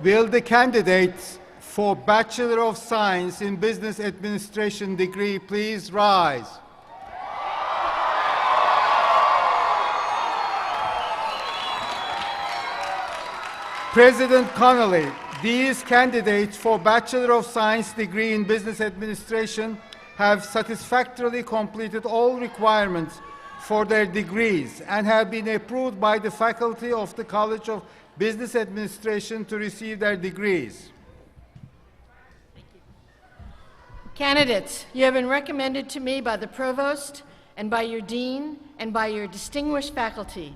Speaker 1: Will the candidates for Bachelor of Science in Business Administration degree please rise? President Connolly, these candidates for Bachelor of Science degree in Business Administration have satisfactorily completed all requirements for their degrees and have been approved by the faculty of the College of Business Administration to receive their degrees.
Speaker 2: Candidates, you have been recommended to me by the Provost and by your Dean and by your distinguished faculty.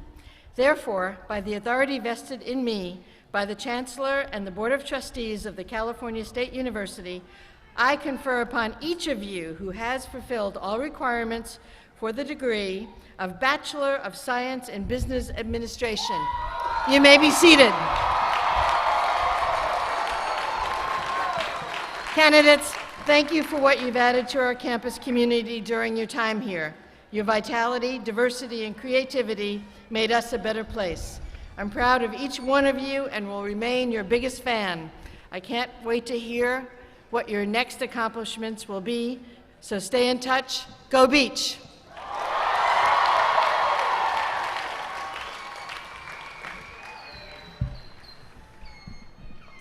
Speaker 2: Therefore, by the authority vested in me by the Chancellor and the Board of Trustees of the California State University, I confer upon each of you who has fulfilled all requirements for the degree of Bachelor of Science in Business Administration. You may be seated. Candidates, thank you for what you've added to our campus community during your time here. Your vitality, diversity, and creativity made us a better place. I'm proud of each one of you and will remain your biggest fan. I can't wait to hear what your next accomplishments will be, so stay in touch. Go Beach!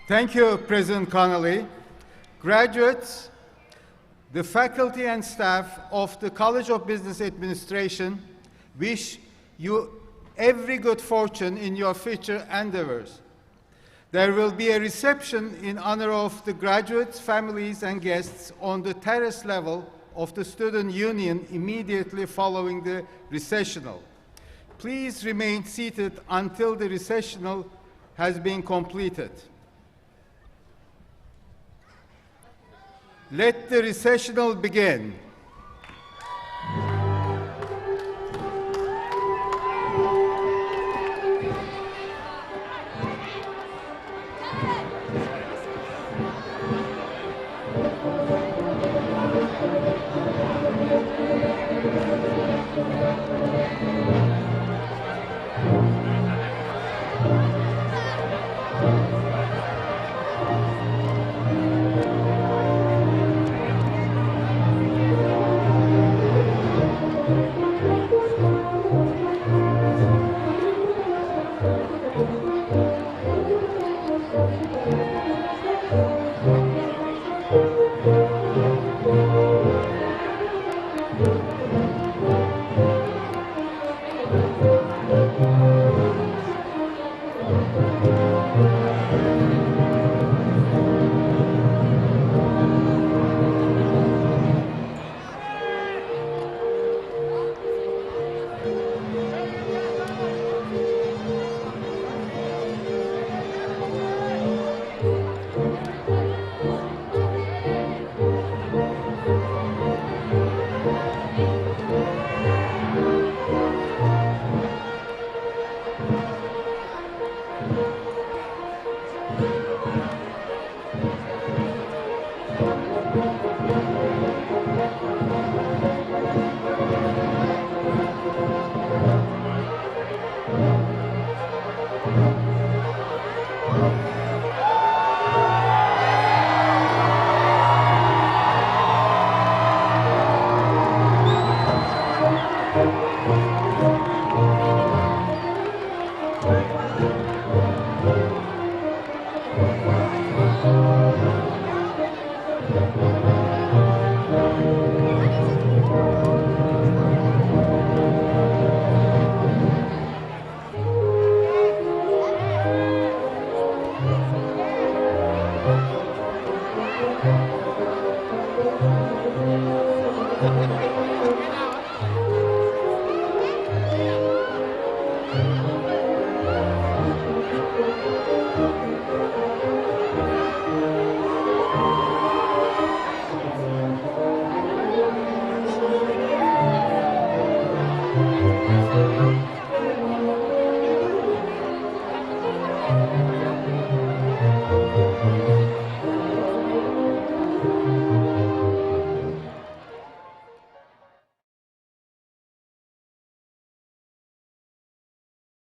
Speaker 1: Thank you, President Connolly. Graduates, the faculty and staff of the College of Business Administration wish you every good fortune in your future endeavors. There will be a reception in honor of the graduates, families, and guests on the terrace level of the Student Union immediately following the recessional. Please remain seated until the recessional has been completed. Let the recessional begin.